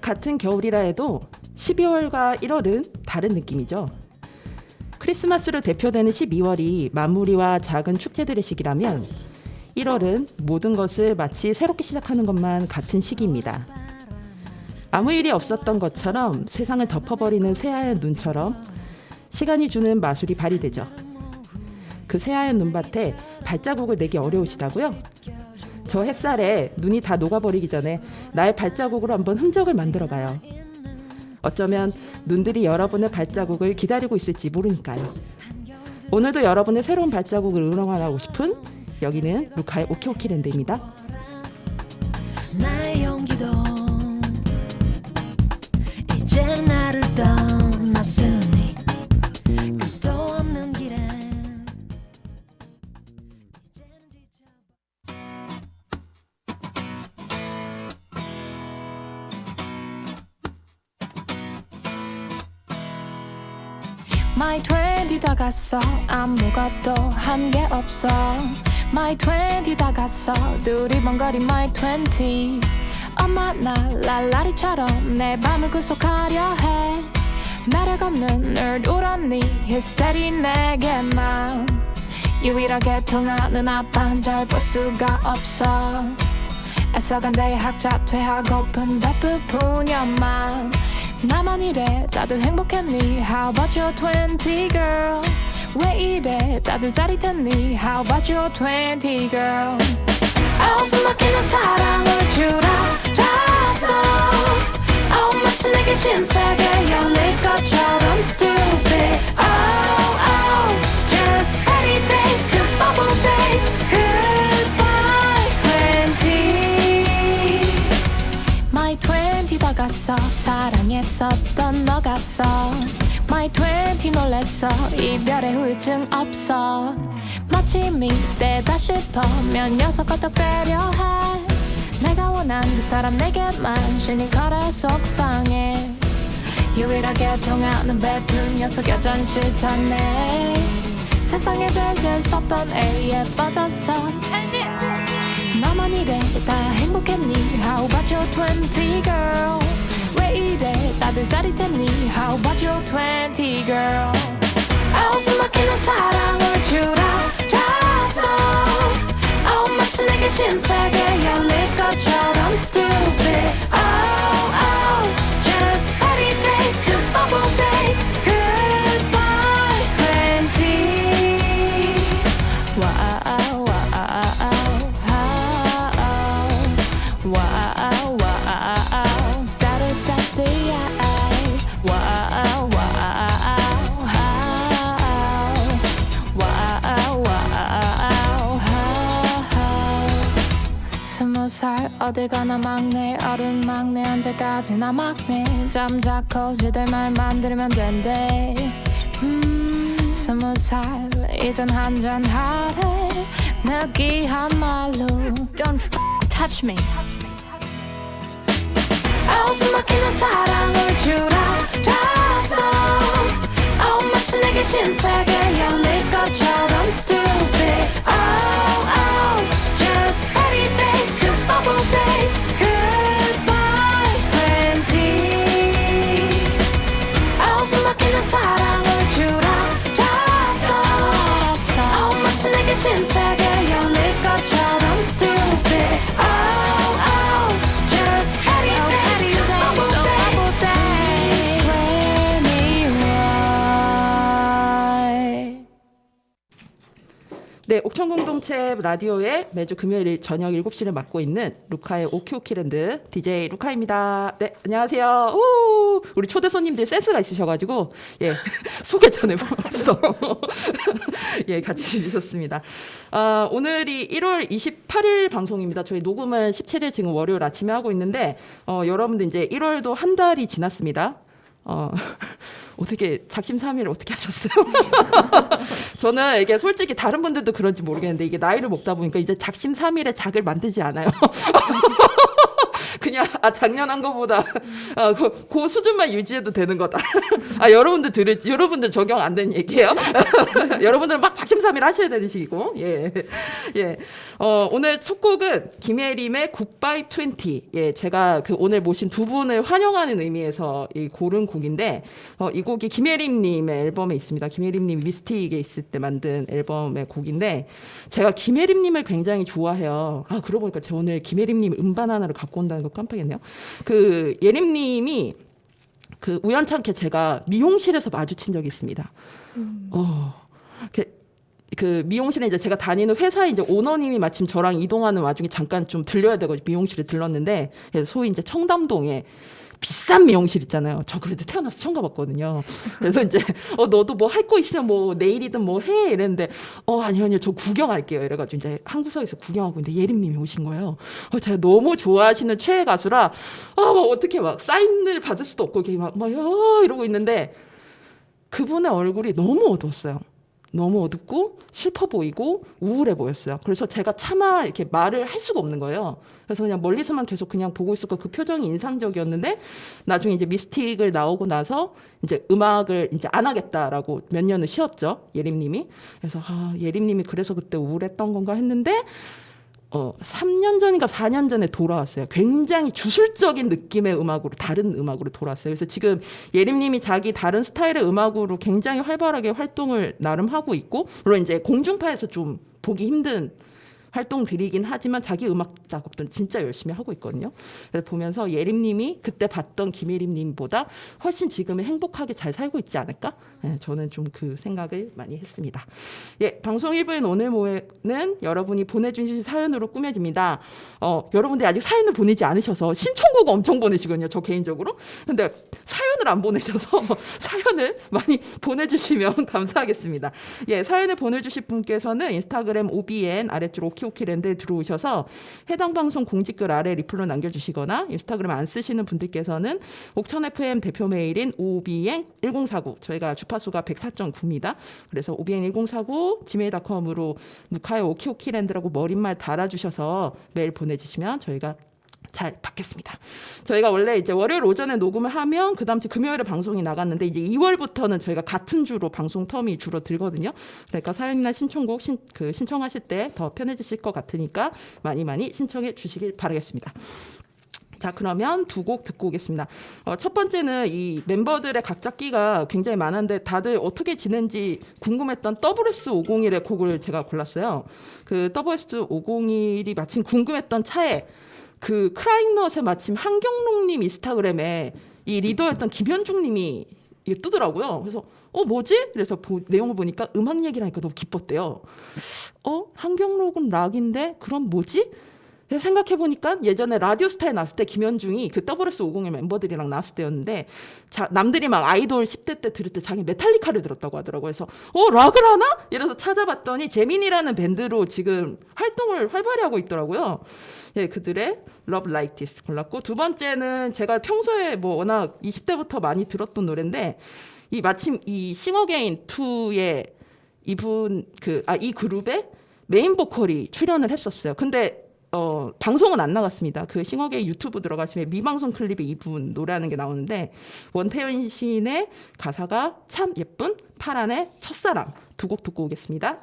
같은 겨울이라 해도 12월과 1월은 다른 느낌이죠. 크리스마스로 대표되는 12월이 마무리와 작은 축제들의 시기라면 1월은 모든 것을 마치 새롭게 시작하는 것만 같은 시기입니다. 아무 일이 없었던 것처럼 세상을 덮어버리는 새하얀 눈처럼 시간이 주는 마술이 발휘되죠. 그 새하얀 눈밭에 발자국을 내기 어려우시다고요? 저 햇살에 눈이 다 녹아버리기 전에 나의 발자국으로 한번 흔적을 만들어봐요. 어쩌면 눈들이 여러분의 발자국을 기다리고 있을지 모르니까요. 오늘도 여러분의 새로운 발자국을 응원하고 싶은 여기는 루카의 오키오키랜드입니다. 나의 용기도 이제 나를 떠났으니 끝도 없는 길에 이제는 지쳐 My 20 다 갔어 아무것도 한 게 없어 My 20 다 갔어 두리번거린 My 20 엄마 나 랄라리처럼 내 밤을 구속하려 해 매력 없는 늘 울었니 히스테리 내게만 유일하게 통하는 아빠는 잘 볼 수가 없어 애써간 대학자 퇴하고픈 덕분뿐이야만 나만 이래 다들 행복했니 How about your 20 girl 왜 이래 다들 짜릿했니 How about your 20 girl 웃음 막히는 사랑을 줄 알았어 마치 내게 신세계 열릴 것처럼 stupid just petty days just bubble days goodbye 20 My 20 다 갔어 사랑했었던 너 갔어 My 20 놀랬어 이별의 후유증 없어 마치 이때다 싶으면 녀석 껐덕대려 해 내가 원한 그 사람 내게만 시니컬해 속상해 유일하게 통하는 베푼 녀석 여전 싫다네 세상에 제일 재수없던 애 예뻐졌어 현신 나만 이래 다 행복했니 How about your 20 girl 왜 이래 다들 짜릿했니 How about your 20 girl 웃음 막히는 사랑을 줄 알았어 마치 내게 신세계 열릴 것처럼 stupid just petty days just bubble days goodbye 20 wow wow wow 따뜻하지 wow 스무 살 어딜 가나 막내 어른 막내 언제까지나 막내 잠자코 지들 말만 들으면 된대 20살 이젠 한잔 하래 느끼한 말로 Don't touch me 웃음 막히는 사랑을 줄 알았어 마치 내게 신세계 열릴 것처럼 stupid just petty days just bubble days goodbye 20 웃음 막히는 사랑을 줄 알았어 마치 내게 신세계 열릴 것처럼 stupid just petty days just bubble days 21 네, 옥천 공동체 라디오에 매주 금요일 저녁 7시를 맡고 있는 루카의 오키오키랜드 DJ 루카입니다. 네, 안녕하세요. 오, 우리 초대 손님들 센스가 있으셔가지고 예 소개 전해보면서 예 같이 해주셨습니다. 오늘이 1월 28일 방송입니다. 저희 녹음은 17일 지금 월요일 아침에 하고 있는데 여러분들 이제 1월도 한 달이 지났습니다. 어떻게 작심삼일 어떻게 하셨어요? 저는 이게 솔직히 다른 분들도 그런지 모르겠는데 이게 나이를 먹다 보니까 이제 작심삼일에 작을 만들지 않아요. 그냥 작년 한 거보다 그 수준만 유지해도 되는 거다. 여러분들 적용 안 된 얘기예요. 여러분들 막 작심삼일 하셔야 되는 시기고. 예. 예. 오늘 첫 곡은 김혜림의 Goodbye 20. 예, 제가 오늘 모신 두 분을 환영하는 의미에서 고른 곡인데, 이 곡이 김혜림님의 앨범에 있습니다. 김혜림님 미스틱에 있을 때 만든 앨범의 곡인데, 제가 김혜림님을 굉장히 좋아해요. 그러고 보니까 제가 오늘 김혜림님 음반 하나를 갖고 온다는 거 깜빡했네요. 예림님이 우연찮게 제가 미용실에서 마주친 적이 있습니다. 미용실에 이제 제가 다니는 회사에 이제 오너님이 마침 저랑 이동하는 와중에 잠깐 좀 들려야 되고 미용실에 들렀는데, 소위 이제 청담동에 비싼 미용실 있잖아요. 저 그래도 태어나서 처음 가봤거든요. 그래서 이제 너도 뭐 할 거 있으면 뭐 내일이든 뭐 해 이랬는데 아니요 저 구경할게요. 이래가지고 이제 한 구석에서 구경하고 있는데 예림님이 오신 거예요. 제가 너무 좋아하시는 최애 가수라 뭐 어떻게 막 사인을 받을 수도 없고 막 이러고 있는데 그분의 얼굴이 너무 어두웠어요. 너무 어둡고 슬퍼 보이고 우울해 보였어요. 그래서 제가 차마 이렇게 말을 할 수가 없는 거예요. 그래서 그냥 멀리서만 계속 그냥 보고 있었고 그 표정이 인상적이었는데 나중에 이제 미스틱을 나오고 나서 이제 음악을 이제 안 하겠다라고 몇 년을 쉬었죠. 예림님이. 그래서 예림님이 그래서 그때 우울했던 건가 했는데 3년 전인가 4년 전에 돌아왔어요. 굉장히 주술적인 느낌의 음악으로, 다른 음악으로 돌아왔어요. 그래서 지금 예림님이 자기 다른 스타일의 음악으로 굉장히 활발하게 활동을 나름 하고 있고, 물론 이제 공중파에서 좀 보기 힘든 활동들이긴 하지만 자기 음악 작업들은 진짜 열심히 하고 있거든요. 그래서 보면서 예림님이 그때 봤던 김예림님보다 훨씬 지금은 행복하게 잘 살고 있지 않을까? 저는 좀 그 생각을 많이 했습니다. 예, 방송 1부인 오늘 모에는 여러분이 보내주신 사연으로 꾸며집니다. 여러분들이 아직 사연을 보내지 않으셔서 신청곡 엄청 보내시거든요. 저 개인적으로. 근데 사연을 안 보내셔서 사연을 많이 보내주시면 감사하겠습니다. 예, 사연을 보내주실 분께서는 인스타그램 OBN 아래쪽 오키오키랜드에 들어오셔서 해당 방송 공지글 아래 리플로 남겨주시거나 인스타그램 안 쓰시는 분들께서는 옥천 FM 대표 메일인 obn1049 저희가 주파수가 104.9입니다. 그래서 obn1049 gmail.com으로 묵하의 오키오키랜드라고 머릿말 달아주셔서 메일 보내주시면 저희가 잘 받겠습니다. 저희가 원래 이제 월요일 오전에 녹음을 하면 그 다음 주 금요일에 방송이 나갔는데 이제 2월부터는 저희가 같은 주로 방송 텀이 줄어들거든요. 그러니까 사연이나 신청곡 신청하실 때 더 편해지실 것 같으니까 많이 신청해 주시길 바라겠습니다. 자, 그러면 두 곡 듣고 오겠습니다. 첫 번째는 이 멤버들의 각자 끼가 굉장히 많은데 다들 어떻게 지낸지 궁금했던 WS501의 곡을 제가 골랐어요. 그 WS501이 마침 궁금했던 차에 크라잉넛에 마침 한경록님 인스타그램에 이 리더였던 김현중님이 뜨더라고요. 그래서 뭐지? 그래서 내용을 보니까 음악 얘기를 하니까 너무 기뻤대요. 한경록은 락인데 그럼 뭐지? 생각해보니까 예전에 라디오스타에 나왔을 때 김현중이 그 WS501 멤버들이랑 나왔을 때였는데 남들이 막 아이돌 10대 때 들을 때 자기 메탈리카를 들었다고 하더라고요. 그래서 락을 하나? 이래서 찾아봤더니 재민이라는 밴드로 지금 활동을 활발히 하고 있더라고요. 예, 그들의 Love Like This 골랐고, 두 번째는 제가 평소에 워낙 20대부터 많이 들었던 노래인데 마침 이 싱어게인 2의 이분 이 그룹의 메인 보컬이 출연을 했었어요. 근데 방송은 안 나갔습니다. 그 싱어게인 유튜브 들어가시면 미방송 클립에 이분 노래하는 게 나오는데 원태현 시인의 가사가 참 예쁜 파란의 첫사랑 두 곡 듣고 오겠습니다.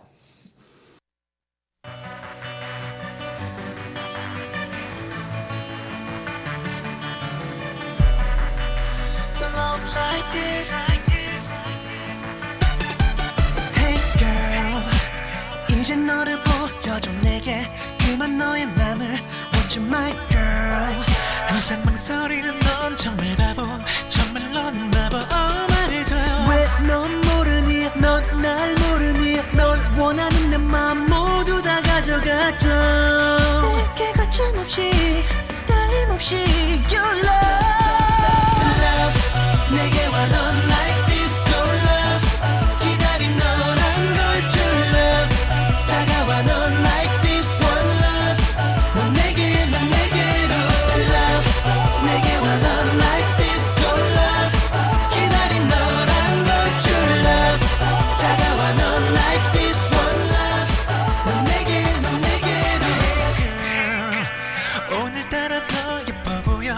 Hey girl, 이제 너를 보여줘 내게 그만 너의 맘을 Want you my girl. 항상 망설이는 넌 정말 바보, 정말 너는 바보. 말해줘 왜 넌 모르니, 넌 날 모르니. 널 원하는 내 맘 모두 다 가져가줘. 내게 거침없이 떨림없이 Your love 내게 와 넌 like this so love. 기다린 너란 걸 줄 love. 다가와 넌 like this one love. 넌 내게로 love. 내게 와 넌 like this so love. 기다린 너란 걸 줄 love. 다가와 넌 like this one love. 넌 내게로 girl. 오늘따라 더 예뻐 보여.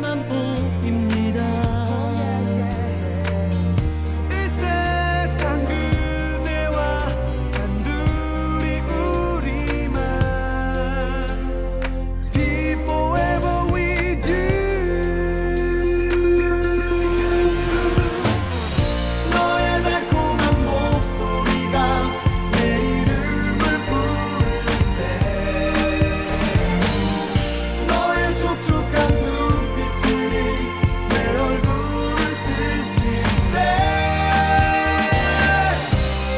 그대만 보입니다. 이 세상 그대와 단둘이 우리만 Be forever with you. 너의 달콤한 목소리가 내 이름을 부르는데 너의 촉촉한 눈빛들이 내 얼굴을 스칠 때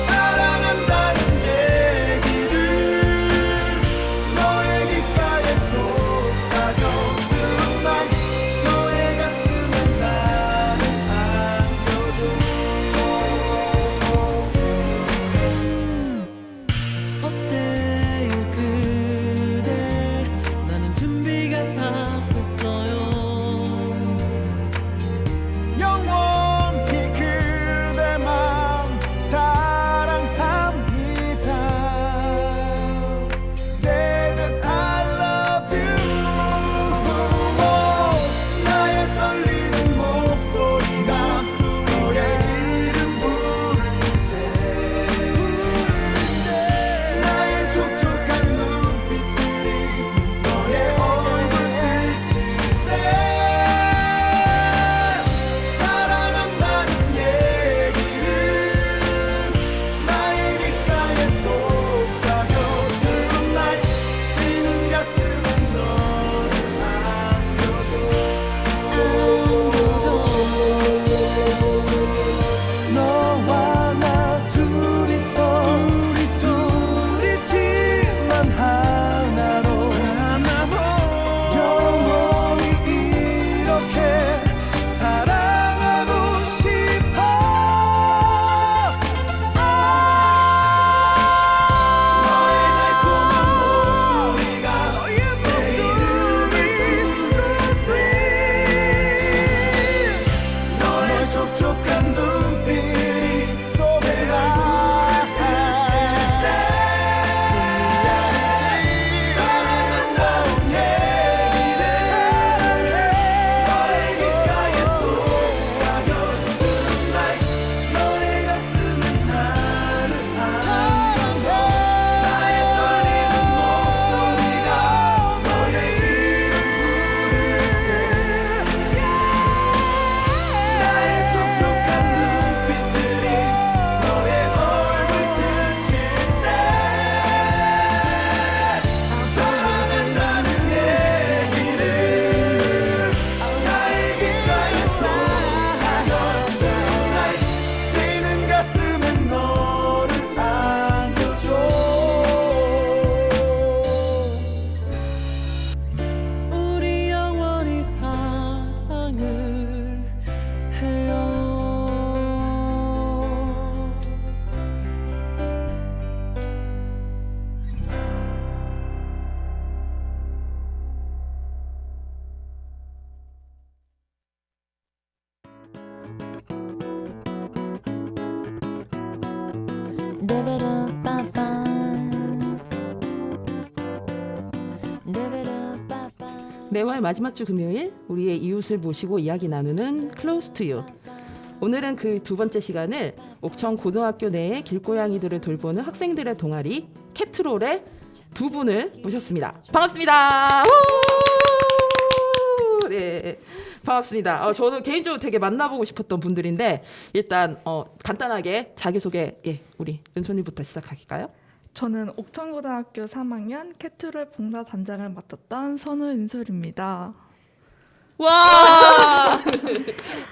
사랑한다는 얘기를 너의 귓가에 쏟아져 Tonight 너의 가슴에 나를 안겨줘. 어때요 그대 나는 준비가 다 됐어요. 영원히 그대만 사랑합니다. Say that I love you. 나의 떨리는 목소리가 너의 이름 부를 때 나의 촉촉한 눈빛들이 너의 얼굴 스칠 때 사랑한다는 얘기를 나의 귓가에 쏟아져 Tonight 뛰는 가슴에 너를 안겨줘. 너와 나 둘이서 둘이지만 하나로 영원히 이렇게 사랑하고 싶어. 너의 달콤한 목소리가 내 이름을 부르듯이 너의 촉촉한 눈빛들이 내 얼굴을 스칠 때 사랑한다는 얘기를 너의 귓가에 쏟아져 Tonight 너의 가슴에 나를 안겨줘. 나의 떨리는 목소리가 너의 이름 부를 때 나의 촉촉한 눈빛들이 너의 얼굴 스칠 때 사랑한다는 얘기를 나의 귓가에 쏟아져 Tonight 뛰는 가슴에 너를 안겨줘. 우리 영원히 사랑을 해요. 매월 마지막 주 금요일 우리의 이웃을 모시고 이야기 나누는 Close to You. 오늘은 그 두 번째 시간을 옥천 고등학교 내의 길고양이들을 돌보는 학생들의 동아리 캐트롤의 두 분을 모셨습니다. 반갑습니다. 우! 네, 반갑습니다. 저는 개인적으로 되게 만나보고 싶었던 분들인데 일단 간단하게 자기소개 우리 은솔님부터 시작할까요? 저는 옥천고등학교 3학년 캐트롤 봉사단장을 맡았던 선우은솔입니다. 와!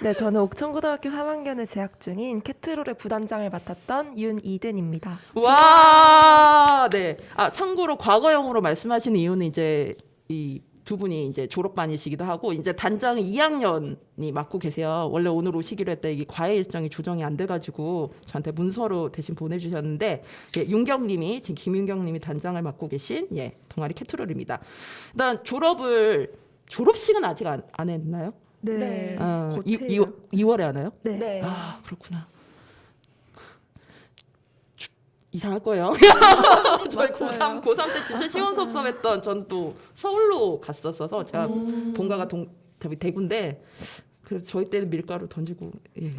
네, 저는 옥천고등학교 3학년에 재학 중인 캐트롤의 부단장을 맡았던 윤이든입니다. 와! 네. 참고로 과거형으로 말씀하시는 이유는 이제 이 두 분이 이제 졸업반이시기도 하고 이제 단장은 2학년이 맡고 계세요. 원래 오늘 오시기로 했다 이게 과외 일정이 조정이 안 돼가지고 저한테 문서로 대신 보내주셨는데 윤경님이 지금 김윤경님이 단장을 맡고 계신 동아리 캐트롤입니다. 일단 졸업식은 아직 안 했나요? 네. 곧 2월에 하나요? 네. 아 그렇구나. 이상할 거예요. 저희 고3 때 진짜 시원섭섭했던 전 또 서울로 갔었어서 제가 본가가 저기 대구인데 그래서 저희 때는 밀가루 던지고 예.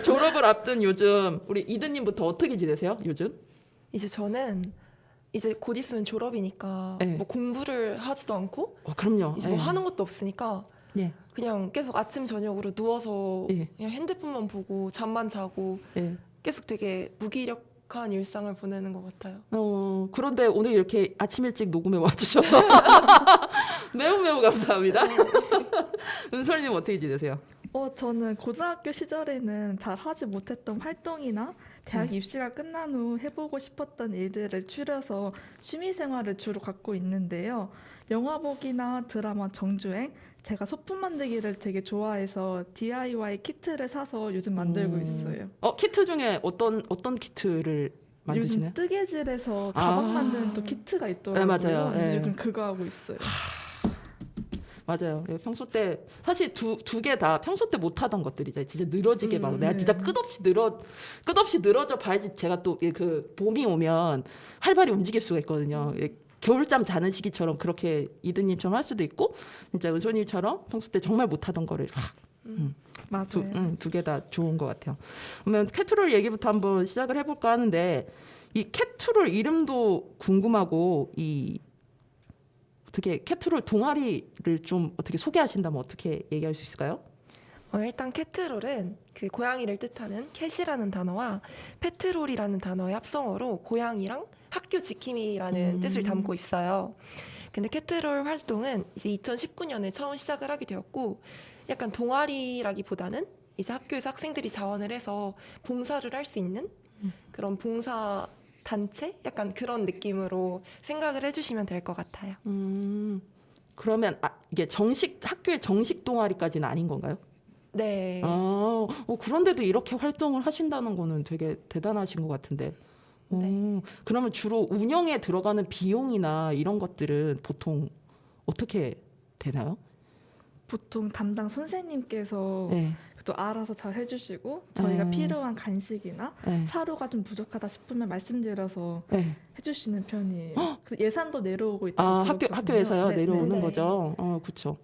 졸업을 앞둔 요즘 우리 이드님부터 어떻게 지내세요? 요즘? 이제 저는 이제 곧 있으면 졸업이니까 네. 뭐 공부를 하지도 않고 그럼요. 이제 뭐 예. 하는 것도 없으니까 예. 그냥 계속 아침 저녁으로 누워서 예. 그냥 핸드폰만 보고 잠만 자고 예. 계속 되게 무기력한 일상을 보내는 것 같아요. 그런데 오늘 이렇게 아침 일찍 녹음에 와주셔서 매우 감사합니다. 은솔님 어떻게 지내세요? 저는 고등학교 시절에는 잘 하지 못했던 활동이나 대학 입시가 끝난 후 해보고 싶었던 일들을 추려서 취미 생활을 주로 갖고 있는데요. 영화 보기나 드라마 정주행, 제가 소품 만들기를 되게 좋아해서 DIY 키트를 사서 요즘 만들고 있어요. 키트 중에 어떤 키트를 만드시나요? 요즘 뜨개질에서 가방 만드는 또 키트가 있더라고요. 네, 맞아요. 그래서 네. 요즘 그거 하고 있어요. 맞아요. 평소 때 사실 두 개 다 평소 때 못하던 것들이죠. 진짜 늘어지게 막 내가 네. 진짜 끝없이 늘어져 봐야지 제가 또 그 봄이 오면 활발히 움직일 수가 있거든요. 겨울잠 자는 시기처럼 그렇게 이드님처럼 할 수도 있고 진짜 은솔님처럼 평소 때 정말 못하던 거를 맞아요. 두 개 다 좋은 것 같아요. 그러면 캐트롤 얘기부터 한번 시작을 해볼까 하는데 이 캐트롤 이름도 궁금하고 이 어떻게 캐트롤 동아리를 좀 어떻게 소개하신다면 어떻게 얘기할 수 있을까요? 일단 캐트롤은 그 고양이를 뜻하는 캣이라는 단어와 페트롤이라는 단어의 합성어로 고양이랑 학교 지킴이라는 뜻을 담고 있어요. 근데 캐트롤 활동은 이제 2019년에 처음 시작을 하게 되었고 약간 동아리라기보다는 이제 학교에서 학생들이 자원을 해서 봉사를 할 수 있는 그런 봉사 단체? 약간 그런 느낌으로 생각을 해주시면 될 것 같아요. 그러면 이게 학교의 정식 동아리까지는 아닌 건가요? 네. 그런데도 이렇게 활동을 하신다는 거는 되게 대단하신 것 같은데. 그러면 주로 운영에 들어가는 비용이나 이런 것들은 보통 어떻게 되나요? 보통 담당 선생님께서 네. 또 알아서 잘 해주시고 저희가 네. 필요한 간식이나 네. 사료가 좀 부족하다 싶으면 말씀드려서 네. 해주시는 편이에요. 그 예산도 내려오고 있다고 들었거든요. 학교에서요 네, 내려오는 네. 거죠. 그렇죠.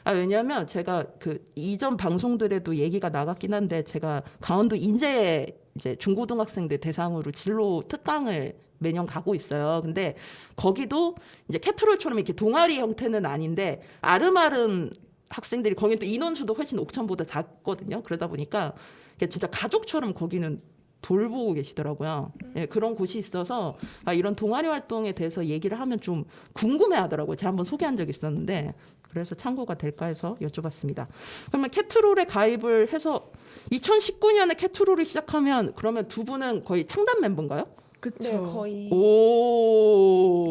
왜냐하면 제가 그 이전 방송들에도 얘기가 나갔긴 한데 제가 강원도 인제에 이제 중고등학생들 대상으로 진로 특강을 매년 가고 있어요. 근데 거기도 이제 캐트롤처럼 이렇게 동아리 형태는 아닌데 아름아름 학생들이 거기는 또 인원수도 훨씬 옥천보다 작거든요. 그러다 보니까 진짜 가족처럼 거기는 돌보고 계시더라고요. 예, 그런 곳이 있어서 이런 동아리 활동에 대해서 얘기를 하면 좀 궁금해하더라고요. 제가 한번 소개한 적이 있었는데 그래서 참고가 될까 해서 여쭤봤습니다. 그러면 캐트롤에 가입을 해서 2019년에 캐트롤을 시작하면 그러면 두 분은 거의 창단 멤버인가요? 그쵸. 네, 거의. 오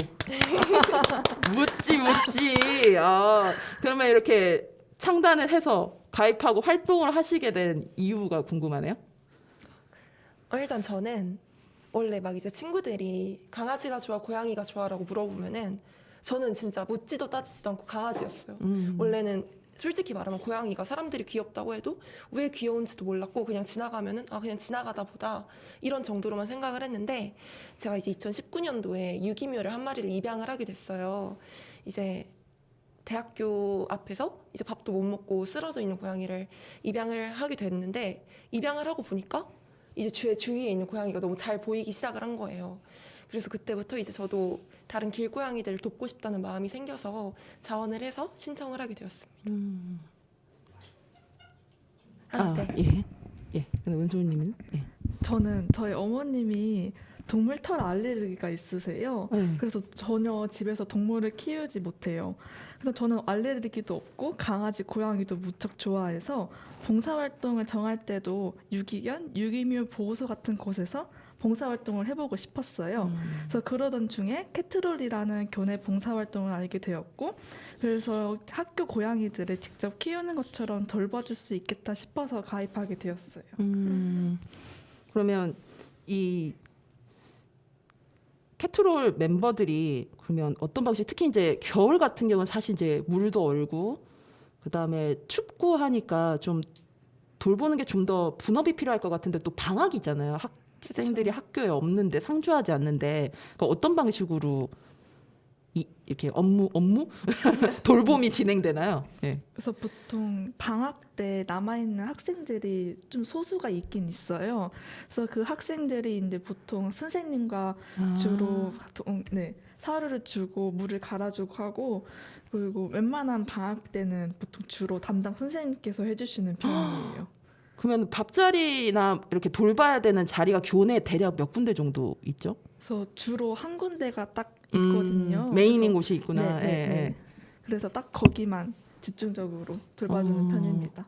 묻지. 그러면 이렇게 창단을 해서 가입하고 활동을 하시게 된 이유가 궁금하네요. 일단 저는 원래 막 이제 친구들이 강아지가 좋아, 고양이가 좋아라고 물어보면은 저는 진짜 묻지도 따지지도 않고 강아지였어요. 원래는 솔직히 말하면 고양이가 사람들이 귀엽다고 해도 왜 귀여운지도 몰랐고 그냥 지나가면은 그냥 지나가다 보다 이런 정도로만 생각을 했는데 제가 이제 2019년도에 유기묘를 한 마리를 입양을 하게 됐어요. 이제 대학교 앞에서 이제 밥도 못 먹고 쓰러져 있는 고양이를 입양을 하게 됐는데 입양을 하고 보니까 이제 주위에 있는 고양이가 너무 잘 보이기 시작을 한 거예요. 그래서 그때부터 이제 저도 다른 길고양이들을 돕고 싶다는 마음이 생겨서 자원을 해서 신청을 하게 되었습니다. 네. 예. 근데 은솔님은? 예. 저는 저희 어머님이 동물털 알레르기가 있으세요. 네. 그래서 전혀 집에서 동물을 키우지 못해요. 그래서 저는 알레르기도 없고 강아지, 고양이도 무척 좋아해서 봉사활동을 정할 때도 유기견, 유기묘 보호소 같은 곳에서 봉사활동을 해보고 싶었어요. 그래서 그러던 중에 캐트롤이라는 교내 봉사활동을 알게 되었고 그래서 학교 고양이들을 직접 키우는 것처럼 돌봐줄 수 있겠다 싶어서 가입하게 되었어요. 그러면 이 캐트롤 멤버들이 그러면 어떤 방식, 특히 이제 겨울 같은 경우는 사실 이제 물도 얼고 그다음에 춥고 하니까 좀 돌보는 게 좀 더 분업이 필요할 것 같은데 또 방학이잖아요. 학생들이 학교에 없는데 상주하지 않는데 그러니까 어떤 방식으로 이렇게 업무 돌봄이 진행되나요? 예. 그래서 보통 방학 때 남아있는 학생들이 좀 소수가 있긴 있어요. 그래서 그 학생들이 이제 보통 선생님과 주로 사료를 주고 물을 갈아주고 하고, 그리고 웬만한 방학 때는 보통 주로 담당 선생님께서 해주시는 편이에요. 그러면 밥자리나 이렇게 돌봐야 되는 자리가 교내 대략 몇 군데 정도 있죠? 그래서 주로 한 군데가 딱 있거든요. 메인인 그래서- 곳이 있구나. 네, 네, 예, 네. 예. 그래서 딱 거기만 집중적으로 돌봐주는 편입니다.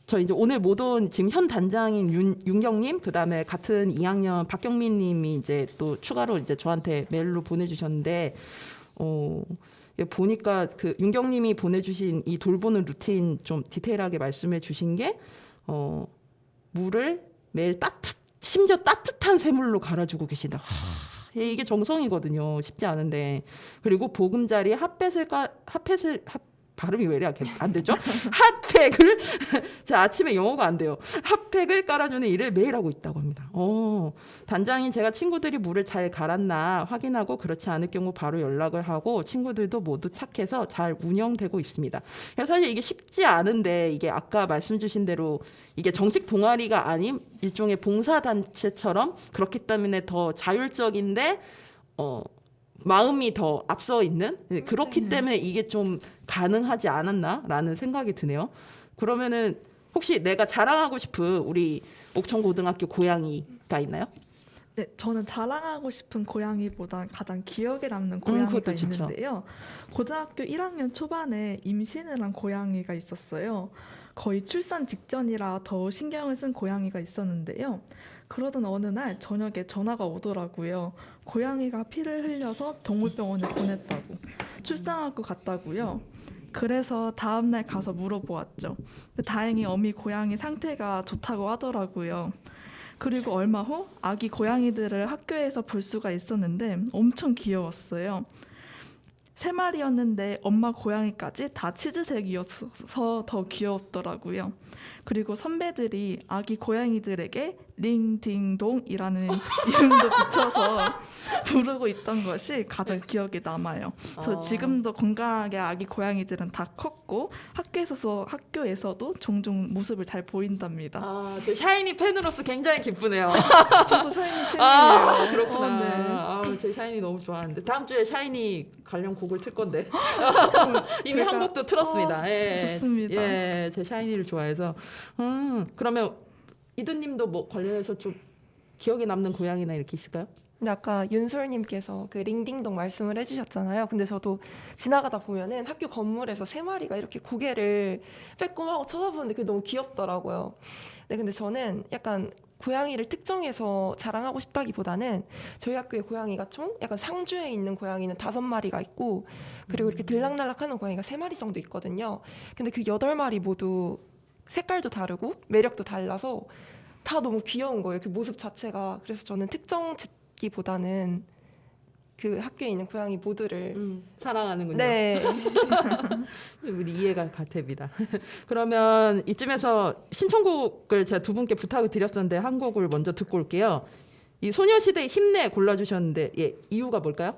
저 이제 오늘 못 온 지금 현 단장인 윤경님, 그 다음에 같은 2학년 박경민님이 이제 또 추가로 이제 저한테 메일로 보내주셨는데, 보니까 그 윤경님이 보내주신 이 돌보는 루틴 좀 디테일하게 말씀해 주신 게, 물을 매일 심지어 따뜻한 샘물로 갈아주고 계신다. 이게 정성이거든요. 쉽지 않은데. 그리고 보금자리에 발음이 왜 이래 안 되죠? 핫팩을 자, 아침에 영어가 안 돼요. 핫팩을 깔아주는 일을 매일 하고 있다고 합니다. 단장인 제가 친구들이 물을 잘 갈았나 확인하고 그렇지 않을 경우 바로 연락을 하고 친구들도 모두 착해서 잘 운영되고 있습니다. 사실 이게 쉽지 않은데 이게 아까 말씀 주신 대로 이게 정식 동아리가 아닌 일종의 봉사단체처럼 그렇기 때문에 더 자율적인데 마음이 더 앞서 있는 그렇기 때문에 이게 좀 가능하지 않았나라는 생각이 드네요. 그러면은 혹시 내가 자랑하고 싶은 우리 옥천고등학교 고양이가 있나요? 네, 저는 자랑하고 싶은 고양이보다 가장 기억에 남는 고양이가 그것도 좋죠. 있는데요. 고등학교 1학년 초반에 임신을 한 고양이가 있었어요. 거의 출산 직전이라 더 신경을 쓴 고양이가 있었는데요. 그러던 어느 날 저녁에 전화가 오더라고요. 고양이가 피를 흘려서 동물병원에 보냈다고. 출산하고 갔다고요. 그래서 다음날 가서 물어보았죠. 근데 다행히 어미 고양이 상태가 좋다고 하더라고요. 그리고 얼마 후 아기 고양이들을 학교에서 볼 수가 있었는데 엄청 귀여웠어요. 3마리였는데 엄마 고양이까지 다 치즈색이어서 더 귀여웠더라고요. 그리고 선배들이 아기 고양이들에게 링딩동이라는 이름도 붙여서 부르고 있던 것이 가장 기억에 남아요. 그래서 지금도 건강하게 아기 고양이들은 다 컸고 학교에서도 종종 모습을 잘 보인답니다. 저 샤이니 팬으로서 굉장히 기쁘네요. 저도 샤이니 팬이에요. 그렇구나. 네. 제 샤이니 너무 좋아하는데 다음 주에 샤이니 관련 곡을 틀 건데 이미 한 곡도 틀었습니다. 예. 좋습니다. 예, 제 샤이니를 좋아해서. 그러면 이든님도 뭐 관련해서 좀 기억에 남는 고양이나 이렇게 있을까요? 근데 아까 윤솔님께서 그 링딩동 말씀을 해주셨잖아요. 근데 저도 지나가다 보면은 학교 건물에서 3마리가 이렇게 고개를 빼꼼하고 쳐다보는데 그게 너무 귀엽더라고요. 네, 근데 저는 약간 고양이를 특정해서 자랑하고 싶다기보다는 저희 학교의 고양이가 총 약간 상주에 있는 고양이는 5마리가 있고 그리고 이렇게 들락날락하는 고양이가 3마리 정도 있거든요. 근데 그 8마리 모두 색깔도 다르고 매력도 달라서 다 너무 귀여운 거예요. 그 모습 자체가. 그래서 저는 특정 짓기보다는 그 학교에 있는 고양이 모두를 사랑하는군요. 네. 우리 이해가 같습니다. 그러면 이쯤에서 신청곡을 제가 두 분께 부탁을 드렸었는데 한 곡을 먼저 듣고 올게요. 이 소녀시대 힘내 골라주셨는데 이유가 뭘까요?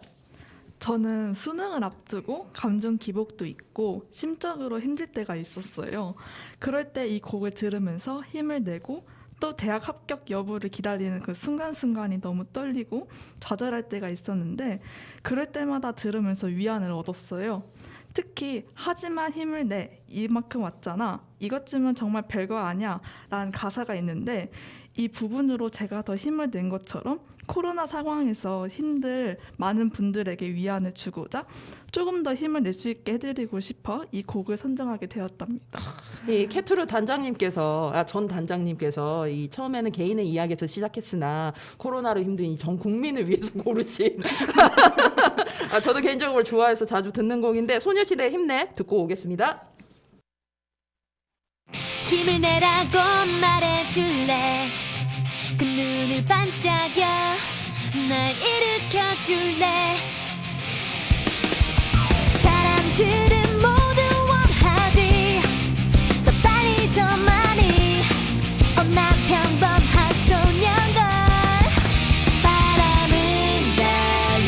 저는 수능을 앞두고 감정 기복도 있고 심적으로 힘들 때가 있었어요. 그럴 때 이 곡을 들으면서 힘을 내고 또 대학 합격 여부를 기다리는 그 순간순간이 너무 떨리고 좌절할 때가 있었는데 그럴 때마다 들으면서 위안을 얻었어요. 특히 하지만 힘을 내 이만큼 왔잖아 이것쯤은 정말 별거 아니야 라는 가사가 있는데 이 부분으로 제가 더 힘을 낸 것처럼 코로나 상황에서 힘들 많은 분들에게 위안을 주고자 조금 더 힘을 낼 수 있게 해드리고 싶어 이 곡을 선정하게 되었답니다. 이 캐투르 단장님께서 전 단장님께서 이 처음에는 개인의 이야기에서 시작했으나 코로나로 힘든 이 전 국민을 위해서 고르신 저도 개인적으로 좋아해서 자주 듣는 곡인데 소녀시대 힘내 듣고 오겠습니다. 힘을 내라고 말해줄래 그 눈을 반짝여 날 일으켜줄래 사람들은 모두 원하지 더 빨리 더 많이 난 평범한 소년걸 바람은 자유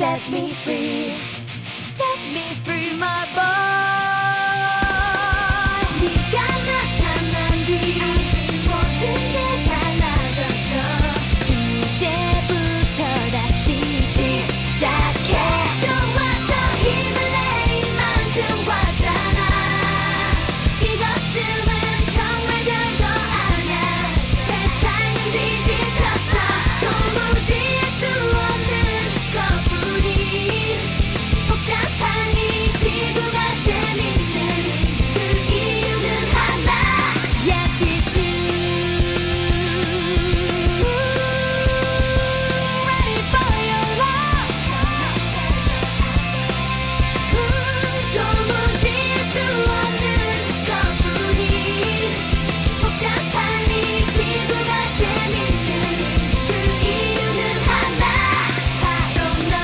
set me free, set me free, my boy. 네가 나타난 뒤 모든 게 달라졌어. 이제부터 다시 시작해. 좋아서 힘을 내 이만큼 과잖아. 이것쯤은 정말 별거 아냐. 세상은 뒤집혔어. 도무지 알 수 없는 것뿐인 복잡한 이 지구가 재밌는 그 이유는 하나. Yes, it's you. Ready for your love. 도무지 알 수 없는 것뿐인 복잡한 이 지구가 재밌는 그 이유는 하나. 바로 너.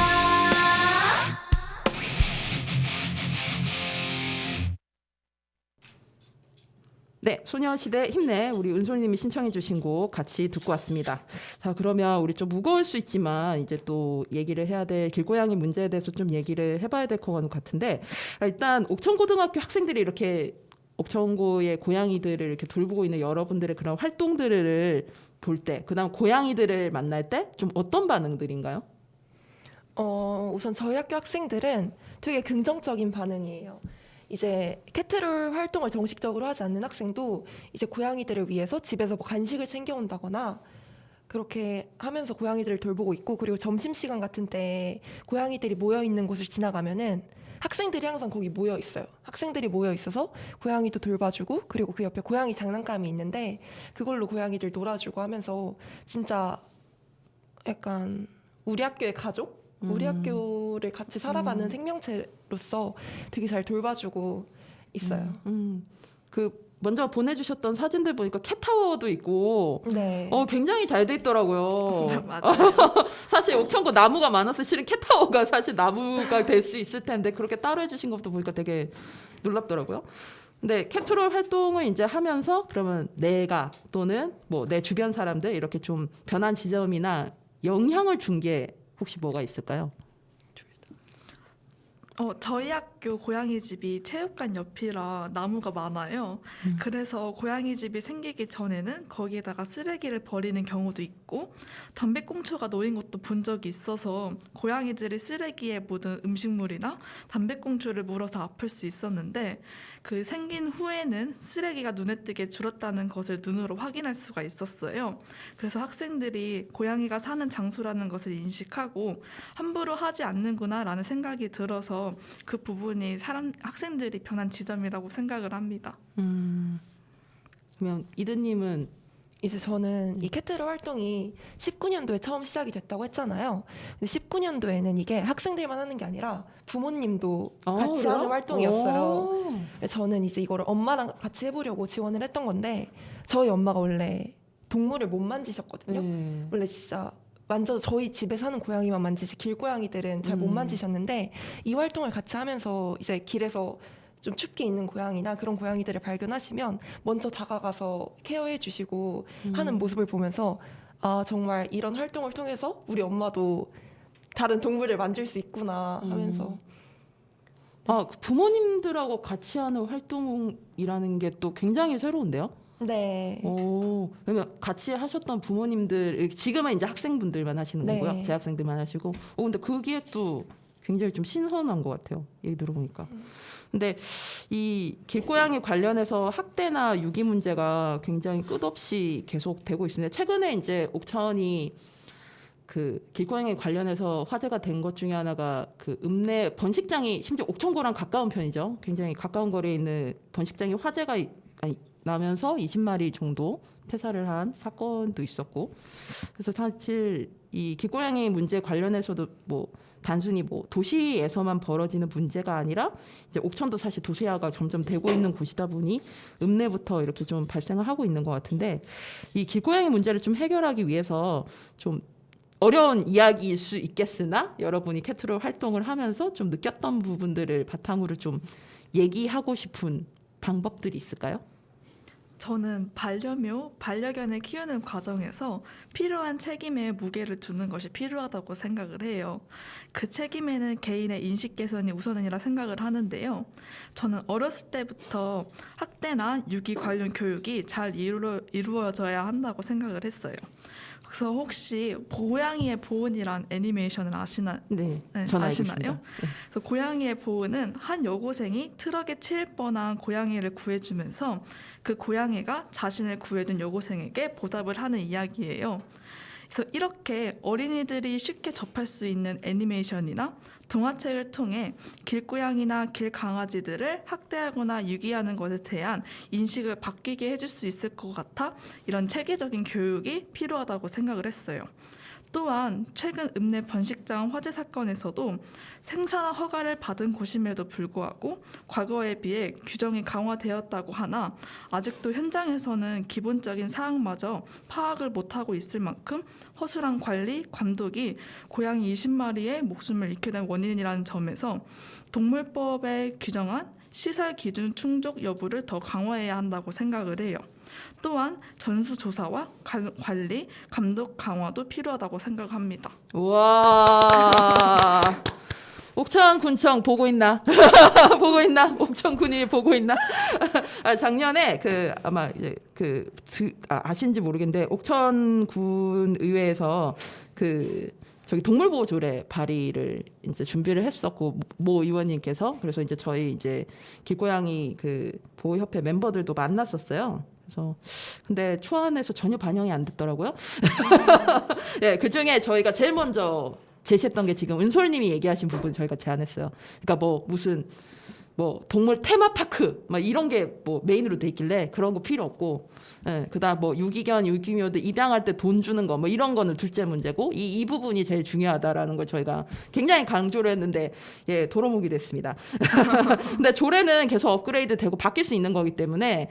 네, 소녀시대 힘내 우리 은솔님이 신청해 주신 곡 같이 듣고 왔습니다. 자, 그러면 우리 좀 무거울 수 있지만 이제 또 얘기를 해야 될 길고양이 문제에 대해서 좀 얘기를 해봐야 될 것 같은데, 일단 옥천고등학교 학생들이 이렇게 옥천고의 고양이들을 이렇게 돌보고 있는 여러분들의 그런 활동들을 볼 때, 그다음 고양이들을 만날 때 좀 어떤 반응들인가요? 우선 저희 학교 학생들은 되게 긍정적인 반응이에요. 이제 캐트롤 활동을 정식적으로 하지 않는 학생도 이제 고양이들을 위해서 집에서 뭐 간식을 챙겨온다거나 그렇게 하면서 고양이들을 돌보고 있고, 그리고 점심시간 같은 때 고양이들이 모여 있는 곳을 지나가면은 학생들이 항상 거기 모여 있어요. 학생들이 모여 있어서 고양이도 돌봐주고, 그리고 그 옆에 고양이 장난감이 있는데 그걸로 고양이들 놀아주고 하면서 진짜 약간 우리 학교의 가족? 우리 학교를 같이 살아가는 생명체로서 되게 잘 돌봐주고 있어요. 그 먼저 보내주셨던 사진들 보니까 캣타워도 있고, 네. 굉장히 잘 돼 있더라고요. 맞아요. 사실 옥천고 나무가 많아서 실은 캣타워가 사실 나무가 될 수 있을 텐데 그렇게 따로 해주신 것도 보니까 되게 놀랍더라고요. 근데 캐트롤 활동을 이제 하면서 그러면 내가 또는 뭐 내 주변 사람들 이렇게 좀 변한 지점이나 영향을 준 게 혹시 뭐가 있을까요? 저희 학교 고양이 집이 체육관 옆이라 나무가 많아요. 그래서 고양이 집이 생기기 전에는 거기에다가 쓰레기를 버리는 경우도 있고 담배꽁초가 놓인 것도 본 적이 있어서 고양이들이 쓰레기에 묻은 음식물이나 담배꽁초를 물어서 아플 수 있었는데, 그 생긴 후에는 쓰레기가 눈에 띄게 줄었다는 것을 눈으로 확인할 수가 있었어요. 그래서 학생들이 고양이가 사는 장소라는 것을 인식하고 함부로 하지 않는구나라는 생각이 들어서 그 부분이 학생들이 변한 지점이라고 생각을 합니다. 그러면 이드님은 이제 저는 이 캐트롤 활동이 19년도에 처음 시작이 됐다고 했잖아요. 근데 19년도에는 이게 학생들만 하는 게 아니라 부모님도 같이 그래요? 하는 활동이었어요. 그래서 저는 이제 이거를 엄마랑 같이 해보려고 지원을 했던 건데, 저희 엄마가 원래 동물을 못 만지셨거든요. 네. 원래 진짜 저희 집에 사는 고양이만 만지지 길고양이들은 잘 못 만지셨는데, 이 활동을 같이 하면서 이제 길에서 좀 춥게 있는 고양이나 그런 고양이들을 발견하시면 먼저 다가가서 케어해 주시고 하는 모습을 보면서, 아, 정말 이런 활동을 통해서 우리 엄마도 다른 동물을 만질 수 있구나 하면서. 부모님들하고 같이 하는 활동이라는 게 또 굉장히 새로운데요? 네. 그러면 같이 하셨던 부모님들, 지금은 이제 학생분들만 하시는 네. 거고요. 재학생들만 하시고. 근데 그게 또 굉장히 좀 신선한 것 같아요. 얘기 들어보니까. 근데 이 길고양이 관련해서 학대나 유기 문제가 굉장히 끝없이 계속되고 있습니다. 최근에 이제 옥천이 그 길고양이 관련해서 화제가 된 것 중에 하나가 그 읍내 번식장이, 심지어 옥천고랑 가까운 편이죠. 굉장히 가까운 거리에 있는 번식장이 화제가 나면서 20마리 정도 폐사를 한 사건도 있었고, 그래서 사실 이 길고양이 문제 관련해서도 뭐 단순히 뭐 도시에서만 벌어지는 문제가 아니라 이제 옥천도 사실 도시화가 점점 되고 있는 곳이다 보니 읍내부터 이렇게 좀 발생을 하고 있는 것 같은데, 이 길고양이 문제를 좀 해결하기 위해서 좀 어려운 이야기일 수 있겠으나 여러분이 캐트롤 활동을 하면서 좀 느꼈던 부분들을 바탕으로 좀 얘기하고 싶은 방법들이 있을까요? 저는 반려견을 키우는 과정에서 필요한 책임에 무게를 두는 것이 필요하다고 생각을 해요. 그 책임에는 개인의 인식 개선이 우선이라 생각을 하는데요. 저는 어렸을 때부터 학대나 유기 관련 교육이 잘 이루어져야 한다고 생각을 했어요. 그래서 혹시 고양이의 보은이란 애니메이션을 아시나요? 네, 전 알고 아시나요? 있습니다. 네. 그래서 고양이의 보은은 한 여고생이 트럭에 치일 뻔한 고양이를 구해주면서 그 고양이가 자신을 구해준 여고생에게 보답을 하는 이야기예요. 그래서 이렇게 어린이들이 쉽게 접할 수 있는 애니메이션이나 동화책을 통해 길고양이나 길강아지들을 학대하거나 유기하는 것에 대한 인식을 바뀌게 해줄 수 있을 것 같아 이런 체계적인 교육이 필요하다고 생각을 했어요. 또한 최근 읍내 번식장 화재 사건에서도 생산화 허가를 받은 곳임에도 불구하고 과거에 비해 규정이 강화되었다고 하나 아직도 현장에서는 기본적인 사항마저 파악을 못하고 있을 만큼 허술한 관리, 감독이 고양이 20마리의 목숨을 잃게 된 원인이라는 점에서 동물법에 규정한 시설 기준 충족 여부를 더 강화해야 한다고 생각을 해요. 또한 전수조사와 관리, 감독 강화도 필요하다고 생각합니다. 와. 옥천군청 보고 있나? 보고 있나? 옥천군이 보고 있나? 작년에 아마 이제 아신지 모르겠는데 옥천군 의회에서 저기 동물보호 조례 발의를 이제 준비를 했었고 모 의원님께서 그래서 이제 저희 이제 길고양이 보호협회 멤버들도 만났었어요. 그래서 근데 초안에서 전혀 반영이 안 됐더라고요. 네, 그 중에 저희가 제일 먼저 제시했던 게 지금 은솔님이 얘기하신 부분 저희가 제안했어요. 그러니까 무슨 동물 테마파크 막 이런 게 메인으로 돼 있길래 그런 거 필요 없고, 예, 그다음 유기견, 유기묘들 입양할 때 돈 주는 거 이런 거는 둘째 문제고 이 부분이 제일 중요하다라는 걸 저희가 굉장히 강조를 했는데 예, 도로묵이 됐습니다. 근데 조례는 계속 업그레이드 되고 바뀔 수 있는 거기 때문에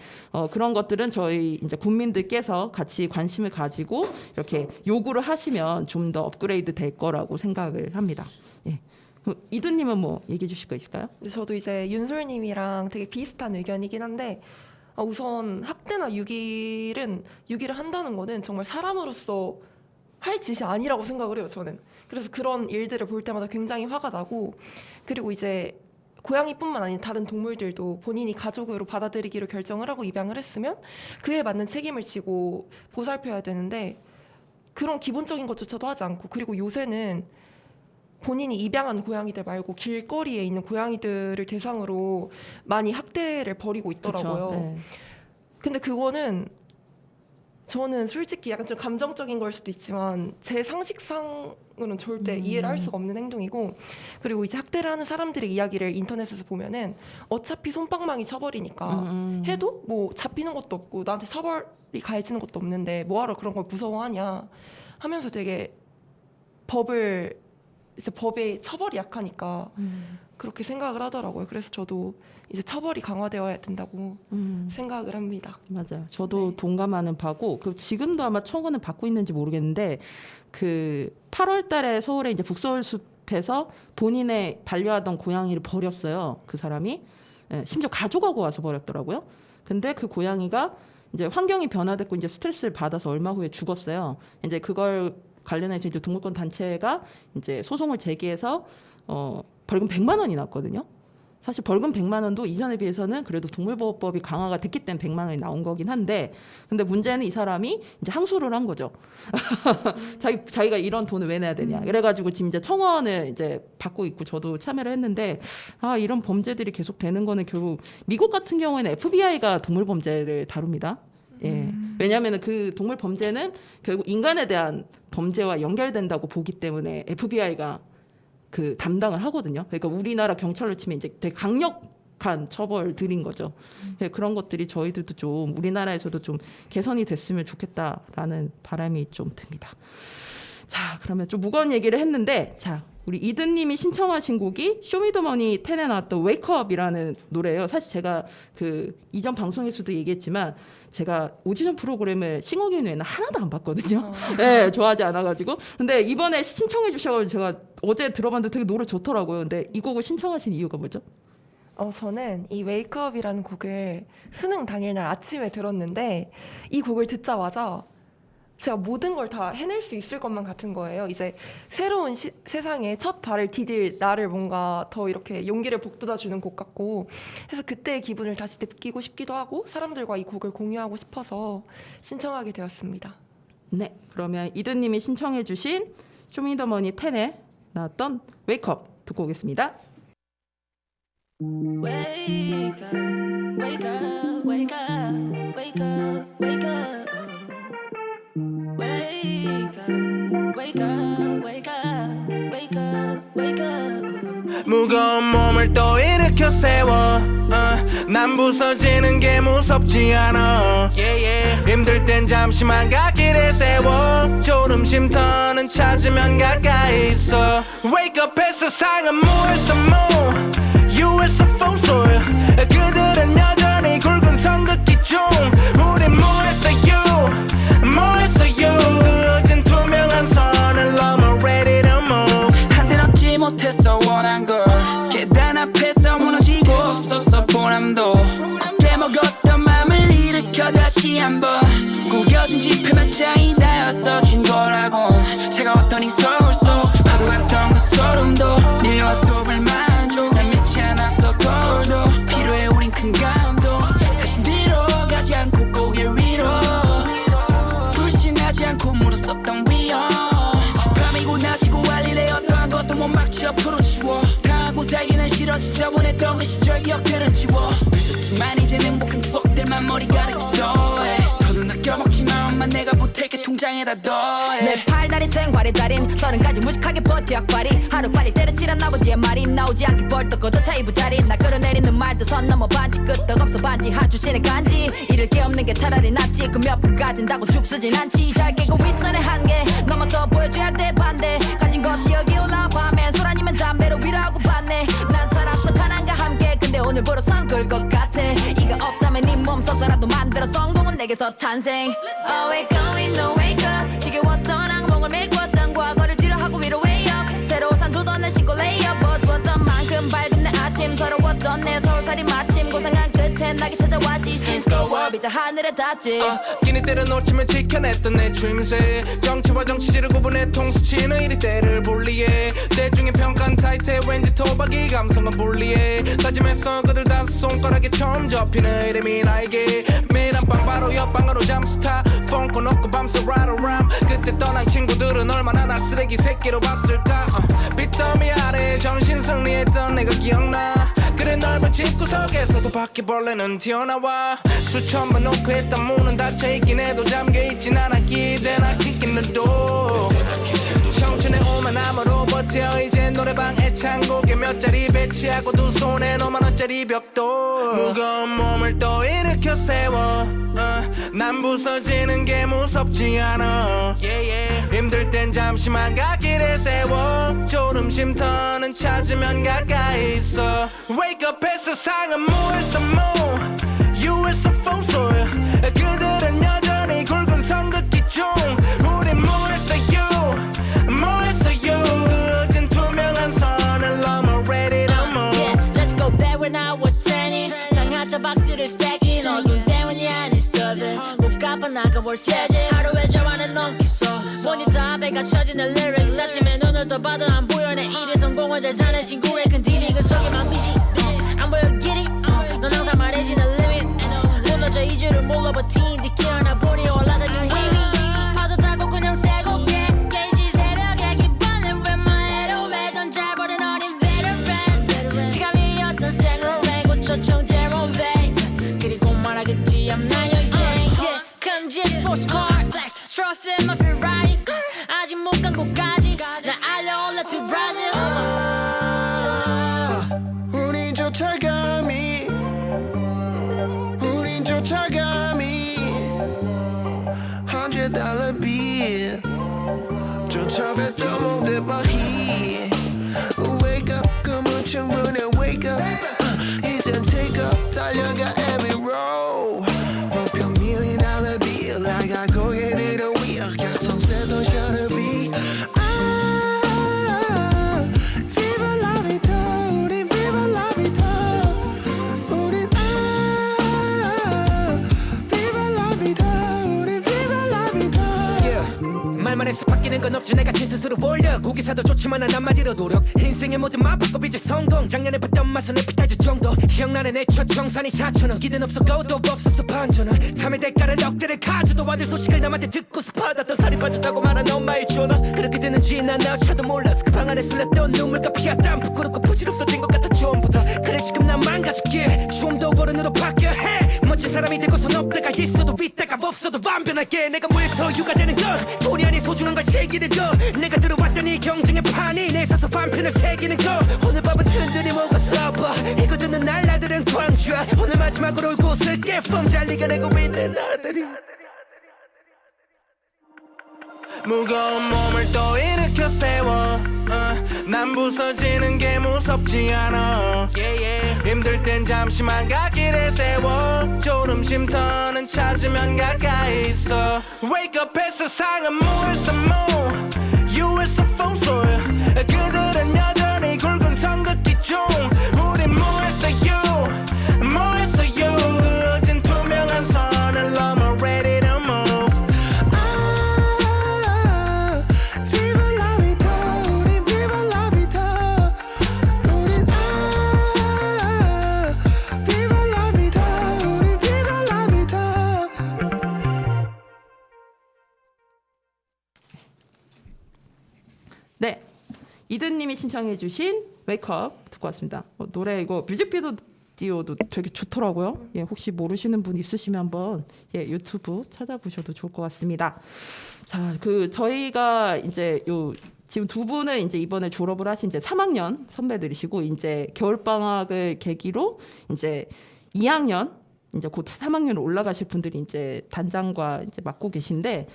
그런 것들은 저희 이제 국민들께서 같이 관심을 가지고 이렇게 요구를 하시면 좀 더 업그레이드 될 거라고 생각을 합니다. 예. 이두님은 얘기해 주실 거 있을까요? 근데 저도 이제 윤솔님이랑 되게 비슷한 의견이긴 한데 우선 학대나 유기를 한다는 거는 정말 사람으로서 할 짓이 아니라고 생각을 해요, 저는. 그래서 그런 일들을 볼 때마다 굉장히 화가 나고, 그리고 이제 고양이뿐만 아니라 다른 동물들도 본인이 가족으로 받아들이기로 결정을 하고 입양을 했으면 그에 맞는 책임을 지고 보살펴야 되는데 그런 기본적인 것조차도 하지 않고, 그리고 요새는 본인이 입양한 고양이들 말고 길거리에 있는 고양이들을 대상으로 많이 학대를 벌이고 있더라고요. 그쵸, 네. 근데 그거는 저는 솔직히 약간 좀 감정적인 걸 수도 있지만 제 상식상으로는 절대 이해를 할 수가 없는 행동이고, 그리고 이제 학대를 하는 사람들의 이야기를 인터넷에서 보면은 어차피 솜방망이 쳐버리니까 해도 잡히는 것도 없고 나한테 처벌이 가해지는 것도 없는데 뭐하러 그런 걸 무서워하냐 하면서 되게 법의 처벌이 약하니까 그렇게 생각을 하더라고요. 그래서 저도 이제 처벌이 강화되어야 된다고 생각을 합니다. 맞아요. 저도 동감하는 바고 지금도 아마 청원을 받고 있는지 모르겠는데 8월 달에 서울에 이제 북서울숲에서 본인의 반려하던 고양이를 버렸어요. 그 사람이. 예, 심지어 가져가고 와서 버렸더라고요. 근데 그 고양이가 이제 환경이 변화됐고 이제 스트레스를 받아서 얼마 후에 죽었어요. 이제 그걸 관련해서 이제 동물권 단체가 이제 소송을 제기해서 벌금 100만 원이 났거든요. 사실 벌금 100만 원도 이전에 비해서는 그래도 동물보호법이 강화가 됐기 때문에 100만 원이 나온 거긴 한데, 근데 문제는 이 사람이 이제 항소를 한 거죠. 자기가 이런 돈을 왜 내야 되냐. 그래가지고 지금 이제 청원을 이제 받고 있고 저도 참여를 했는데, 이런 범죄들이 계속 되는 거는 결국 미국 같은 경우에는 FBI가 동물 범죄를 다룹니다. 예. 왜냐하면 그 동물 범죄는 결국 인간에 대한 범죄와 연결된다고 보기 때문에 FBI가 담당을 하거든요. 그러니까 우리나라 경찰로 치면 이제 되게 강력한 처벌들인 거죠. 예, 그런 것들이 저희들도 좀 우리나라에서도 좀 개선이 됐으면 좋겠다라는 바람이 좀 듭니다. 자, 그러면 좀 무거운 얘기를 했는데, 자, 우리 이든님이 신청하신 곡이 쇼미더머니 10에 나왔던 웨이크업이라는 노래예요. 사실 제가 이전 방송에서도 얘기했지만 제가 오디션 프로그램을 싱어게인 외에는 하나도 안 봤거든요. 네, 좋아하지 않아가지고. 근데 이번에 신청해 주셔가지고 제가 어제 들어봤는데 되게 노래 좋더라고요. 근데 이 곡을 신청하신 이유가 뭐죠? 저는 이 웨이크업이라는 곡을 수능 당일날 아침에 들었는데 이 곡을 듣자마자 제가 모든 걸 다 해낼 수 있을 것만 같은 거예요. 이제 새로운 세상에 첫 발을 디딜 나를 뭔가 더 이렇게 용기를 북돋아주는 곡 같고, 그래서 그때의 기분을 다시 느끼고 싶기도 하고 사람들과 이 곡을 공유하고 싶어서 신청하게 되었습니다. 네, 그러면 이든님이 신청해주신 쇼미더머니 10에 나왔던 웨이크업 듣고 오겠습니다. Wake up, wake up, wake up, wake up, wake up. Wake up, wake up, wake up, wake up, wake up. 무거운 몸을 또 일으켜 세워 난 부서지는 게 무섭지 않아 힘들 땐 잠시만 갓길에 세워 졸음 쉼터는 찾으면 가까이 있어 Wake up 해 세상은 무에서 무 유에서 풍소야 그들은 여전히 굵은 선긋기 중 우린 무에서 유 무에서 유 그어진 투명한 선을 넘어 ready to move 한데 얻지 못했어 원한 걸 계단 앞에서 무너지고 없었어 보람도 빼먹었던 맘을 일으켜 다시 한번 구겨진 지폐 몇 장이 닿였어 진 거라고 차가웠던 이 서울 속 파도 같던 그 소름도 밀려왔고 불만족 난 믿지 않았어 거울도 필요해 우린 큰 감동 다시 뒤로 가지 않고 고개 위로 불신하지 않고 물었었던 위험 밤이고 낮이고 할 일에 어떠한 것도 못 막지 옆으로 치워 당하고 살기는 싫어 지저분했던 그 시절 기억들은 지워 늦었지만 이제는 행복한 추억들만 머리 가득히 더해 더는 아껴먹지만 엄마 내가 보탤게 통장에다 더해 내 팔다리 생활의 달인 30까지 무식하게 버텨 약발이 하루빨리 때려치란 아버지의 말이 나오지 않게 벌떡 걷어차 이부자리 날 끌어내리는 말도 선 넘어 반지 끄떡없어 반지 한 출신의 간지 잃을 게 없는 게 차라리 낫지 그 몇 푼 가진다고 죽 쓰진 않지 잘 깨고 윗선의 한계 넘어서 보여줘야 돼 반대 가진 거 없이 여기 올라와 밤엔 술 아니면 담배로 위로하고 받네 난 살았어 가난과 함께 근데 오늘부로 선 긁을 것 같아 이가 없다면 네 몸 써서라도 만들어 성공은 내게서 탄생 Oh wake up we no wake up 지겨웠던 악몽을 메꿨던 과거를 뒤로하고 위로 way up 새로운 산조던을 신고 레이업 어두웠던 만큼 밝은 내 아침 서러웠던 내 서울살이 마침 고생한 끝에 나게 찾아왔지 Since go up 이제 하늘에 닿지 끼니 때려 놓치면 지켜냈던 내 추임새 정치와 정치질을 구분해 통수치는 이리 때를 분리해 대중의 평가는 타이트해 왠지 토박이 감성은 불리해 다짐했어 그들 다섯 손가락에 처음 접히는 이름이 나에게 매일 한방 바로 옆방으로 잠수 타 폰 꺼놓고 밤새 right around 그때 떠난 친구들은 얼마나 날 쓰레기 새끼로 봤을까 빚더미 아래 정신 승리했던 내가 기억나 그래 넓은 집구석에서도 바퀴벌레는 튀어나와 수천 번 노크했던 문은 닫혀있긴 해도 잠겨있진 않아 기대나 기끼는도 청춘의 오만함으로 버텨 이제 노래방 애창곡에 몇 자리 배치하고 두 손에 5만원짜리 벽돌 무거운 몸을 또 일으켜 세워 난 부서지는 게 무섭지 않아 힘들 땐 잠시만 갓길에 세워 졸음 쉼터는 찾으면 가까이 있어 Wake up 해 세상은 무에서 무 유에서 풍소야 그들은 여전히 굵은 선긋기 중 우린 무에서 유 무에서 유 그어진 투명한 선을 넘어 ready to move Yeah, let's go back when I was 20 상하차 박스를 stacking 어두운 때문이 아닌 스터드 못 갚아 나가 월세지 하루에 저만은 넘기 써 모니터 앞에 갇혀진 내 lyrics 아침에 눈을 떠봐도 안 보여 내 일이 성공을 잘 사는 친구의 큰 TV 그 속에만 빛이 안 보여 길이 넌 항상 말해지는 limit 무너져 이주를 몰라 버틴 뒤길 하나 보니 올라다닌 위위 파도 타고 그냥 새고 깨지 새벽에 기분을 with my head away 던져버린 어린 veteran 지갑이었던 Saint Laurent 고초청 대로 vein 그리고 말하겠지 I'm not your yeah 금지의 sports car trophy my Ferrari 아직 못 간 곳까지 날 알려올라 to Brazil 우린 쫓아감이 우린 쫓아감이 $100 bill 쫓아갔던 모델 바퀴 Wake up 검은 창문에 wake up 이젠 take up 달려가 every row 목표 $1,000,000 bill 나가 고개 들어 위에 격성 새던 셔터비 Viva la vida 우린 Viva la vida 그래서 바뀌는 건 없지 내가 제 스스로 올려 고기사도 좋지만 난 한마디로 노력 인생의 모든 맛 바꿔 빚을 성공 작년에 봤던 맛은 에피타이저 정도 기억나는 내 첫 정산이 4,000원 기대는 없었고 또 없었어 반전원 탐의 대가를 억대를 가져도 안될 소식을 남한테 듣고서 받았던 살이 빠졌다고 말한 엄마의 전화 그렇게 되는지 난 나조차도 몰랐어 그 방 안에 쓸렸던 눈물과 피와 땀 부끄럽고 부질없어진 것 같아 전부 다 그래 지금 난 망가질게 좀 더 어른으로 바뀌어 해 멋진 사람이 되고선 없다가 있어도 있다가 없어도 완변할게 내가 뭘 소유가 되는 건 돈이 아닌 소중한 걸 챙기는 거 내가 들어왔던 이 경쟁의 판이 내 서서 반편을 새기는 거 오늘 밤은 든든히 먹었어 봐 이거 듣는 날라들은 광주야 오늘 마지막으로 울고 쓸게 폼 잘 이겨내고 있는 아들이 무거운 몸을 또 일으켜 세워 난 부서지는 게 무섭지 않아 힘들 땐 잠시만 갓길에 세워 졸음 쉼터는 찾으면 가까이 있어 Wake up 해 세상은 무에서 무 유에서 풍솔 그들은 여전히 굵은 선긋기 중 우린 무에서 유 무에서 유 그어진 투명한 선을 넘어 ready to move Viva la vida 우린 Viva la vida 우린 Viva la vida 우린 Viva la vida 네, 이든님이 신청해주신 웨이크업 듣고 왔습니다. 노래 이거 뮤직비디오도 되게 좋더라고요. 예, 혹시 모르시는 분 있으시면 한번 유튜브 찾아보셔도 좋을 것 같습니다. 자, 저희가 이제 지금 두 분은 이제 이번에 졸업을 하신 이제 3학년 선배들이시고 이제 겨울 방학을 계기로 이제 2학년 이제 곧 3학년으로 올라가실 분들이 이제 단장과 이제 맡고 계신데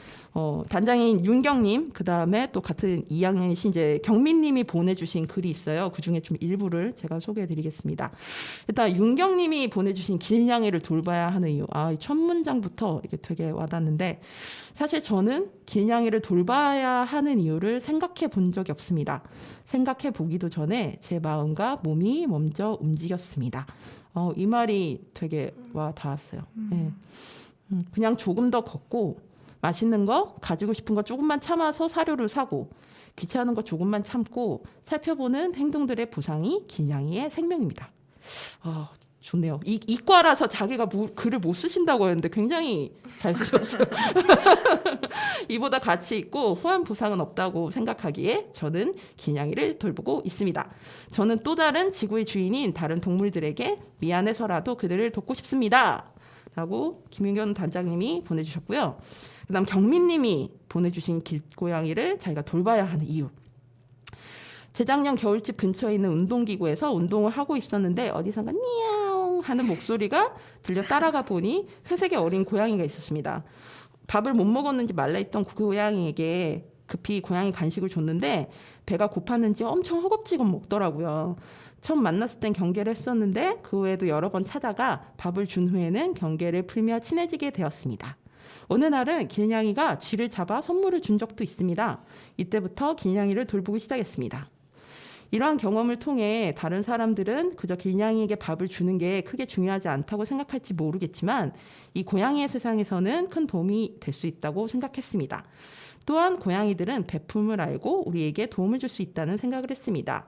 단장인 윤경님 그 다음에 또 같은 2학년이신 이제 경민님이 보내주신 글이 있어요. 그 중에 좀 일부를 제가 소개해드리겠습니다. 일단 윤경님이 보내주신 길냥이를 돌봐야 하는 이유. 이 첫 문장부터 이게 되게 와닿는데 사실 저는 길냥이를 돌봐야 하는 이유를 생각해 본 적이 없습니다. 생각해 보기도 전에 제 마음과 몸이 먼저 움직였습니다. 이 말이 되게 와 닿았어요. 네. 그냥 조금 더 걷고 맛있는 거 가지고 싶은 거 조금만 참아서 사료를 사고 귀찮은 거 조금만 참고 살펴보는 행동들의 보상이 길냥이의 생명입니다. 좋네요. 이과라서 자기가 글을 못 쓰신다고 했는데 굉장히 잘 쓰셨어요. 이보다 가치 있고 후한 보상은 없다고 생각하기에 저는 길냥이를 돌보고 있습니다. 저는 또 다른 지구의 주인인 다른 동물들에게 미안해서라도 그들을 돕고 싶습니다. 라고 김윤경 단장님이 보내주셨고요. 그 다음 경민님이 보내주신 길고양이를 자기가 돌봐야 하는 이유. 재작년 겨울집 근처에 있는 운동기구에서 운동을 하고 있었는데 어디선가 니야옹 하는 목소리가 들려 따라가 보니 회색의 어린 고양이가 있었습니다. 밥을 못 먹었는지 말라있던 그 고양이에게 급히 고양이 간식을 줬는데 배가 고팠는지 엄청 허겁지겁 먹더라고요. 처음 만났을 땐 경계를 했었는데 그 후에도 여러 번 찾아가 밥을 준 후에는 경계를 풀며 친해지게 되었습니다. 어느 날은 길냥이가 쥐를 잡아 선물을 준 적도 있습니다. 이때부터 길냥이를 돌보기 시작했습니다. 이러한 경험을 통해 다른 사람들은 그저 길냥이에게 밥을 주는 게 크게 중요하지 않다고 생각할지 모르겠지만 이 고양이의 세상에서는 큰 도움이 될 수 있다고 생각했습니다. 또한 고양이들은 베품을 알고 우리에게 도움을 줄 수 있다는 생각을 했습니다.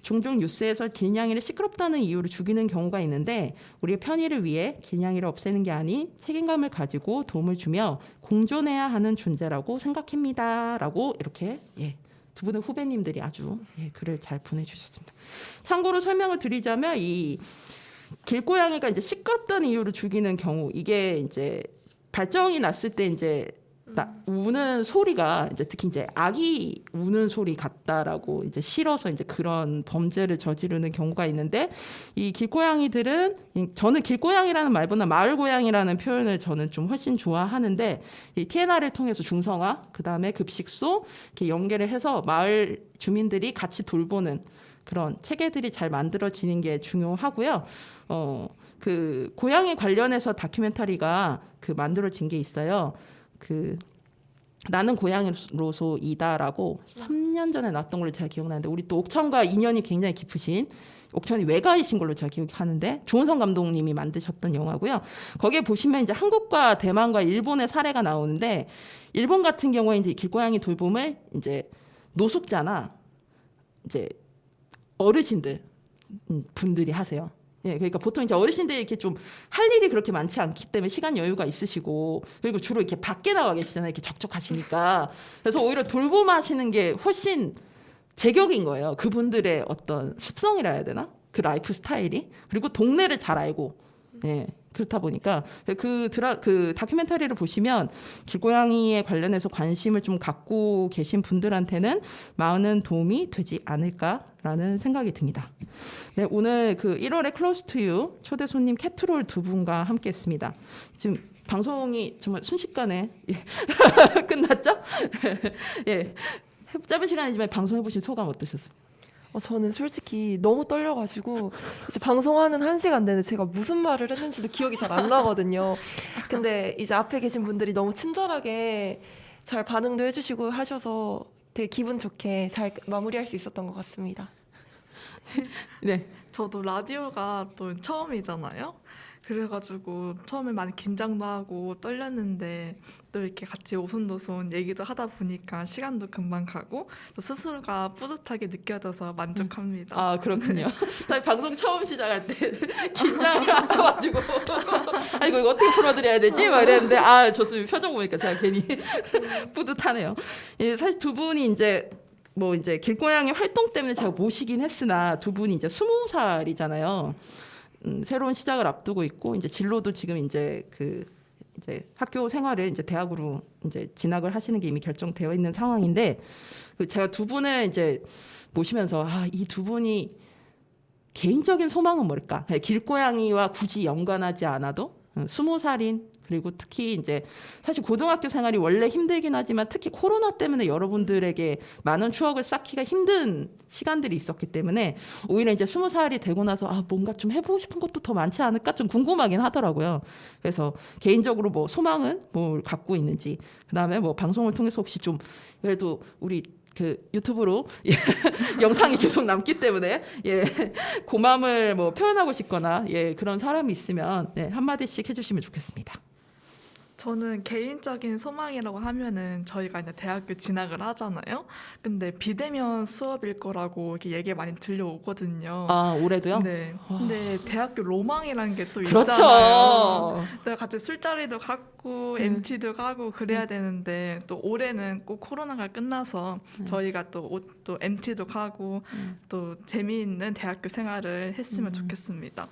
종종 뉴스에서 길냥이를 시끄럽다는 이유로 죽이는 경우가 있는데 우리의 편의를 위해 길냥이를 없애는 게 아닌 책임감을 가지고 도움을 주며 공존해야 하는 존재라고 생각합니다. 라고 이렇게 두 분의 후배님들이 아주 글을 잘 보내주셨습니다. 참고로 설명을 드리자면 이 길고양이가 이제 시끄럽다는 이유로 죽이는 경우 이게 이제 발정이 났을 때 이제 우는 소리가 이제 특히 이제 아기 우는 소리 같다라고 이제 싫어서 이제 그런 범죄를 저지르는 경우가 있는데 이 길고양이들은 저는 길고양이라는 말보다 마을고양이라는 표현을 저는 좀 훨씬 좋아하는데 이 TNR을 통해서 중성화 그다음에 급식소 이렇게 연계를 해서 마을 주민들이 같이 돌보는 그런 체계들이 잘 만들어지는 게 중요하고요. 그 고양이 관련해서 다큐멘터리가 만들어진 게 있어요. 나는 고양이로소이다라고 3년 전에 났던 걸로 제가 기억나는데 우리 또 옥천과 인연이 굉장히 깊으신 옥천이 외가이신 걸로 제가 기억하는데 조은성 감독님이 만드셨던 영화고요. 거기에 보시면 이제 한국과 대만과 일본의 사례가 나오는데 일본 같은 경우에 이제 길고양이 돌봄을 이제 노숙자나 이제 어르신들 분들이 하세요. 예, 그러니까 보통 이제 어르신들이 이렇게 좀 할 일이 그렇게 많지 않기 때문에 시간 여유가 있으시고 그리고 주로 이렇게 밖에 나와 계시잖아요. 이렇게 적적하시니까. 그래서 오히려 돌봄하시는 게 훨씬 제격인 거예요. 그분들의 어떤 습성이라 해야 되나? 그 라이프 스타일이. 그리고 동네를 잘 알고. 예. 그렇다 보니까 그 다큐멘터리를 보시면 길고양이에 관련해서 관심을 좀 갖고 계신 분들한테는 많은 도움이 되지 않을까라는 생각이 듭니다. 네, 오늘 그 1월에 Close to You 초대 손님 캐트롤 두 분과 함께했습니다. 지금 방송이 정말 순식간에 끝났죠? 예, 짧은 시간이지만 방송해보신 소감 어떠셨어요? 저는 솔직히 너무 떨려가지고 이제 방송하는 1시간 내내 제가 무슨 말을 했는지도 기억이 잘 안 나거든요. 근데 이제 앞에 계신 분들이 너무 친절하게 잘 반응도 해주시고 하셔서 되게 기분 좋게 잘 마무리할 수 있었던 것 같습니다. 네. 저도 라디오가 또 처음이잖아요. 그래가지고 처음에 많이 긴장도 하고 떨렸는데 또 이렇게 같이 오손도손 얘기도 하다 보니까 시간도 금방 가고 또 스스로가 뿌듯하게 느껴져서 만족합니다. 아, 그렇군요. 사실 방송 처음 시작할 때 긴장을 하셔가지고 아 이거 어떻게 풀어드려야 되지? 막 이랬는데 아 좋습니다. 표정 보니까 제가 괜히 뿌듯하네요. 예, 사실 두 분이 이제 뭐 이제 길고양이 활동 때문에 제가 모시긴 했으나 두 분이 이제 20살이잖아요. 새로운 시작을 앞두고 있고 이제 진로도 지금 이제 이제 학교 생활을 이제 대학으로 이제 진학을 하시는 게 이미 결정되어 있는 상황인데 제가 두 분을 이제 모시면서 이 두 분이 개인적인 소망은 뭘까? 길고양이와 굳이 연관하지 않아도 20살인 그리고 특히 이제 사실 고등학교 생활이 원래 힘들긴 하지만 특히 코로나 때문에 여러분들에게 많은 추억을 쌓기가 힘든 시간들이 있었기 때문에 오히려 이제 20살이 되고 나서 뭔가 좀 해보고 싶은 것도 더 많지 않을까 좀 궁금하긴 하더라고요. 그래서 개인적으로 뭐 소망은 뭘 갖고 있는지 그다음에 뭐 방송을 통해서 혹시 좀 그래도 우리 그 유튜브로 영상이 계속 남기 때문에 고마움을 뭐 표현하고 싶거나 그런 사람이 있으면 한마디씩 해주시면 좋겠습니다. 저는 개인적인 소망이라고 하면은 저희가 이제 대학교 진학을 하잖아요. 근데 비대면 수업일 거라고 이렇게 얘기 많이 들려오거든요. 아, 올해도요? 네. 근데 대학교 로망이라는 게 또 그렇죠. 있잖아요. 내가 같이 술자리도 갖고 MT도 가고 그래야 되는데 또 올해는 꼭 코로나가 끝나서 저희가 또 MT도 가고 또 재미있는 대학교 생활을 했으면 좋겠습니다.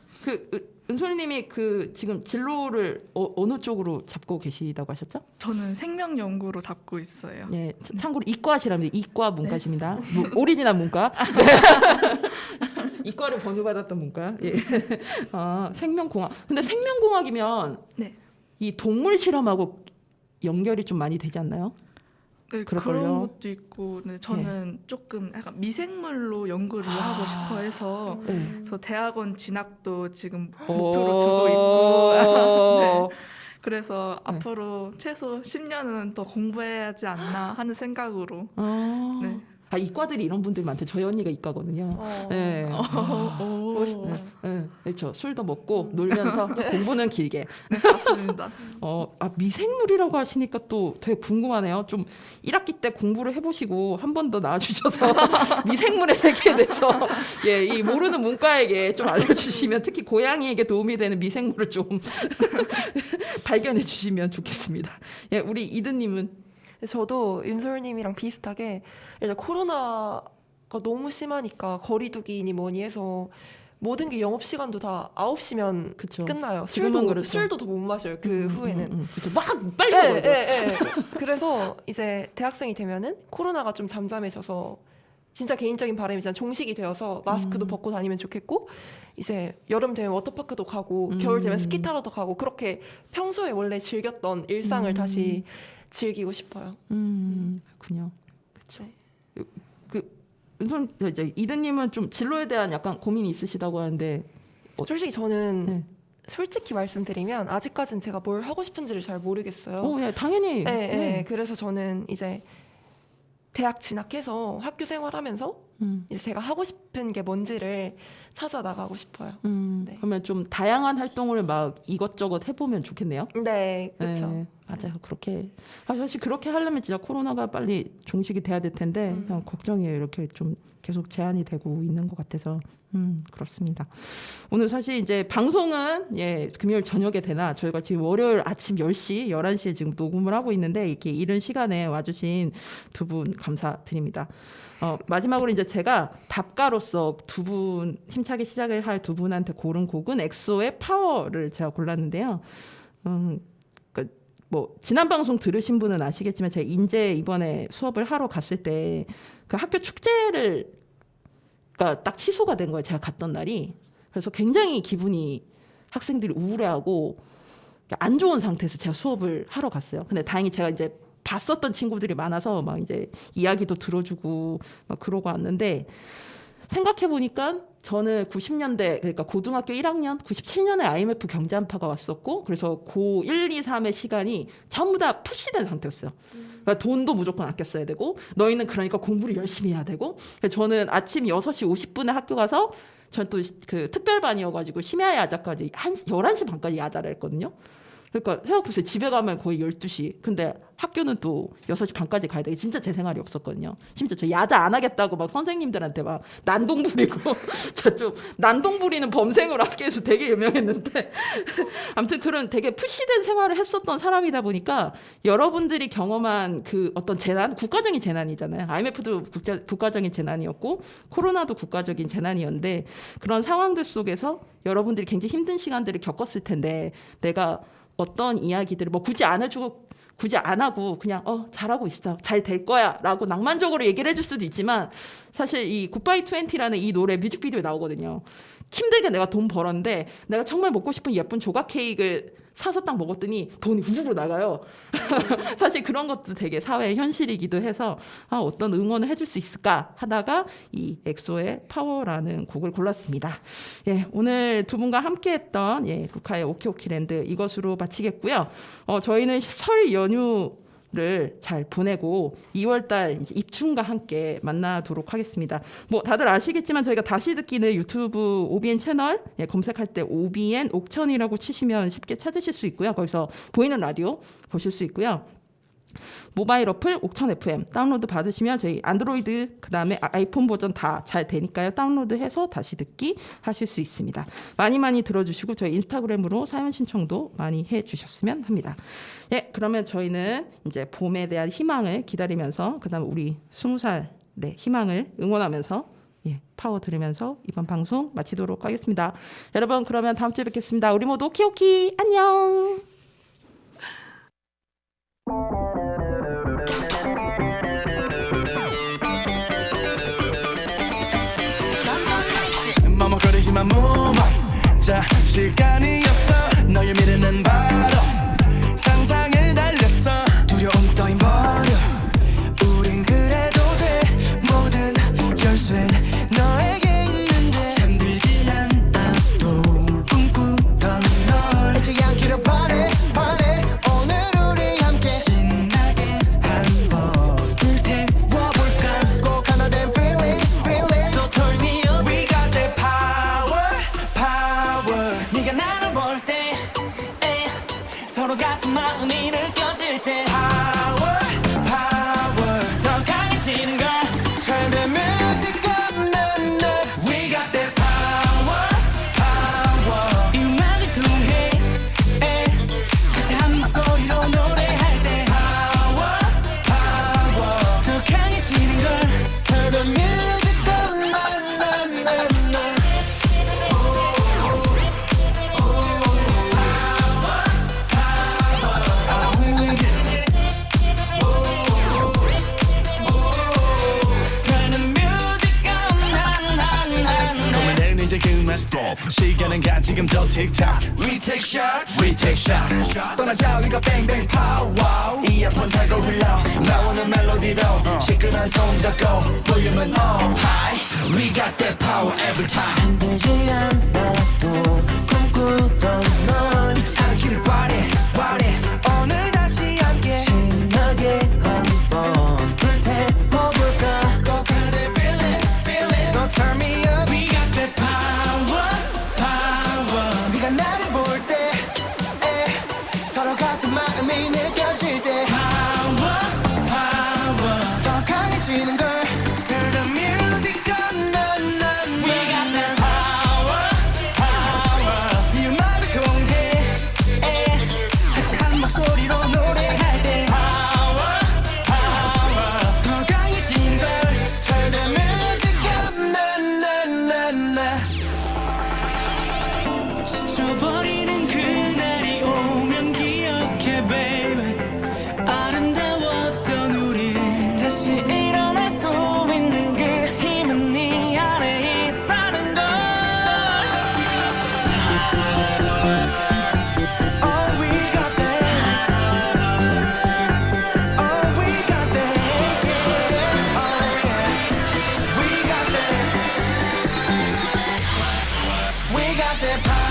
은솔님이 지금 진로를 어느 쪽으로 잡고 계시다고 하셨죠? 저는 생명연구로 잡고 있어요. 네, 참고로 이과시랍니다. 이과 문과십니다. 오리지널 문과. 이과를 번호받았던 문과. 예. 생명공학. 근데 생명공학이면 네. 이 동물 실험하고 연결이 좀 많이 되지 않나요? 네, 그런 것도 있고, 네, 저는 조금 약간 미생물로 연구를 하고 싶어 해서 그래서 대학원 진학도 지금 목표로 두고 있고, 네, 그래서 앞으로 최소 10년은 더 공부해야 하지 않나 하는 생각으로. 네. 이과들이 이런 분들이 많대. 저희 언니가 이과거든요. 네. 멋있다. 네, 그렇죠. 술도 먹고 놀면서 공부는 길게. 네, 맞습니다. 미생물이라고 하시니까 또 되게 궁금하네요. 좀 1학기 때 공부를 해보시고 한 번 더 나와주셔서 미생물의 세계에 대해서 이 모르는 문과에게 좀 알려주시면 특히 고양이에게 도움이 되는 미생물을 좀 발견해 주시면 좋겠습니다. 우리 이든님은? 저도 윤솔님이랑 비슷하게 일단 코로나가 너무 심하니까 거리두기니 뭐니 해서 모든 게 영업시간도 다 9시면 그쵸. 끝나요. 지금은 그렇죠. 술도 더 못 마셔요. 그 후에는. 그쵸. 막 빨리 먹어야 돼. 그래서 이제 대학생이 되면은 코로나가 좀 잠잠해져서 진짜 개인적인 바람이지만 종식이 되어서 마스크도 벗고 다니면 좋겠고 이제 여름 되면 워터파크도 가고 겨울 되면 스키 타러도 가고 그렇게 평소에 원래 즐겼던 일상을 다시 즐기고 싶어요. 그렇군요. 그렇죠. 은솔 이제 이든님은 좀 진로에 대한 약간 고민이 있으시다고 하는데 솔직히 저는 솔직히 말씀드리면 아직까진 제가 뭘 하고 싶은지를 잘 모르겠어요. 예, 당연히. 네. 그래서 저는 이제 대학 진학해서 학교 생활하면서 이제 제가 하고 싶은 게 뭔지를 찾아 나가고 싶어요. 네. 그러면 좀 다양한 활동을 막 이것저것 해보면 좋겠네요. 네, 그렇죠. 네, 맞아요. 그렇게 사실 그렇게 하려면 진짜 코로나가 빨리 종식이 돼야 될 텐데 그냥 걱정이에요. 이렇게 좀 계속 제한이 되고 있는 것 같아서 그렇습니다. 오늘 사실 이제 방송은 금요일 저녁에 되나 저희가 지금 월요일 아침 10시, 11시에 지금 녹음을 하고 있는데 이렇게 이른 시간에 와주신 두 분 감사드립니다. 마지막으로 이제 제가 답가로서 두 분 힘차게 시작을 할 두 분한테 고른 곡은 엑소의 파워를 제가 골랐는데요. 뭐 지난 방송 들으신 분은 아시겠지만 제가 인제 이번에 수업을 하러 갔을 때 그 학교 축제를 딱 취소가 된 거예요. 제가 갔던 날이. 그래서 굉장히 기분이 학생들이 우울해하고 안 좋은 상태에서 제가 수업을 하러 갔어요. 근데 다행히 제가 이제 봤었던 친구들이 많아서 막 이제 이야기도 들어주고 막 그러고 왔는데 생각해 보니까 저는 90년대 그러니까 고등학교 1학년 97년에 IMF 경제 한파가 왔었고 그래서 고 1, 2, 3의 시간이 전부 다 푸시된 상태였어요. 그러니까 돈도 무조건 아껴 써야 되고 너희는 그러니까 공부를 열심히 해야 되고 저는 아침 6시 50분에 학교 가서 전 또 그 특별반이어가지고 심야 야자까지 11시 반까지 야자를 했거든요. 그러니까 생각해보세요. 집에 가면 거의 12시. 근데 학교는 또 6시 반까지 가야 되게 진짜 제 생활이 없었거든요. 심지어 저 야자 안 하겠다고 막 선생님들한테 막 난동 부리고 저 좀 난동 부리는 범생으로 학교에서 되게 유명했는데 아무튼 그런 되게 푸시된 생활을 했었던 사람이다 보니까 여러분들이 경험한 그 어떤 재난, 국가적인 재난이잖아요. IMF도 국가적인 재난이었고 코로나도 국가적인 재난이었는데 그런 상황들 속에서 여러분들이 굉장히 힘든 시간들을 겪었을 텐데 내가 어떤 이야기들을 뭐 굳이 안 해주고 굳이 안 하고 그냥 잘하고 있어 잘 될 거야 라고 낭만적으로 얘기를 해줄 수도 있지만 사실 이 굿바이 20라는 이 노래 뮤직비디오에 나오거든요. 힘들게 내가 돈 벌었는데 내가 정말 먹고 싶은 예쁜 조각 케이크를 사서 딱 먹었더니 돈이 우르르 나가요. 사실 그런 것도 되게 사회의 현실이기도 해서 어떤 응원을 해줄 수 있을까 하다가 이 엑소의 파워라는 곡을 골랐습니다. 오늘 두 분과 함께했던 루카의 오키오키랜드 이것으로 마치겠고요. 저희는 설 연휴를 잘 보내고 2월달 입춘과 함께 만나도록 하겠습니다. 뭐 다들 아시겠지만 저희가 다시 듣기는 유튜브 OBN 채널 검색할 때 OBN 옥천이라고 치시면 쉽게 찾으실 수 있고요. 거기서 보이는 라디오 보실 수 있고요. 모바일 어플 옥천 FM 다운로드 받으시면 저희 안드로이드 그다음에 아이폰 버전 다 잘 되니까요. 다운로드해서 다시 듣기 하실 수 있습니다. 많이 들어주시고 저희 인스타그램으로 사연 신청도 많이 해주셨으면 합니다. 그러면 저희는 이제 봄에 대한 희망을 기다리면서 그다음에 우리 20살의 희망을 응원하면서 파워 들으면서 이번 방송 마치도록 하겠습니다. 여러분 그러면 다음 주에 뵙겠습니다. 우리 모두 오키오키 안녕. 머뭇거리지만 move on 자 시간이었어 너의 미래는 바로 상상을 달렸어 두려움 따윈 버려 우린 그래도 돼 모든 열쇠는 너에게 있는데 잠들지 않아도 꿈꾸던 널 잊지 않기를 바래 오늘 우리 함께 신나게 한번 불태워볼까 꼭 하나 된 feeling So turn me up We got that power 네가 나를 볼 때 서로 같은 마음이 느껴질 때 power 더 강해지는 걸 Turn the music up We got that power 이 음악을 통해 같이 한 목소리로 노래할 때 더 강해지는 걸 Turn the music up Turn the music on 고민은 이제 그만 stop 시간은 가 지금 더 틱탁 We take shot 떠나자 우리가 bang power 이어폰 타고 흘러 나오는 멜로디로 시끄러운 손 닫고 볼륨은 up high We got that power every time 되지 않아도 꿈꾸던 지쳐버리는 그날이 오면 기억해 baby 아름다웠던 우리 다시 일어날 수 있는 그 힘은 네 안에 있다는 걸 Oh we got that Oh we got that yeah Oh yeah We got that We got that power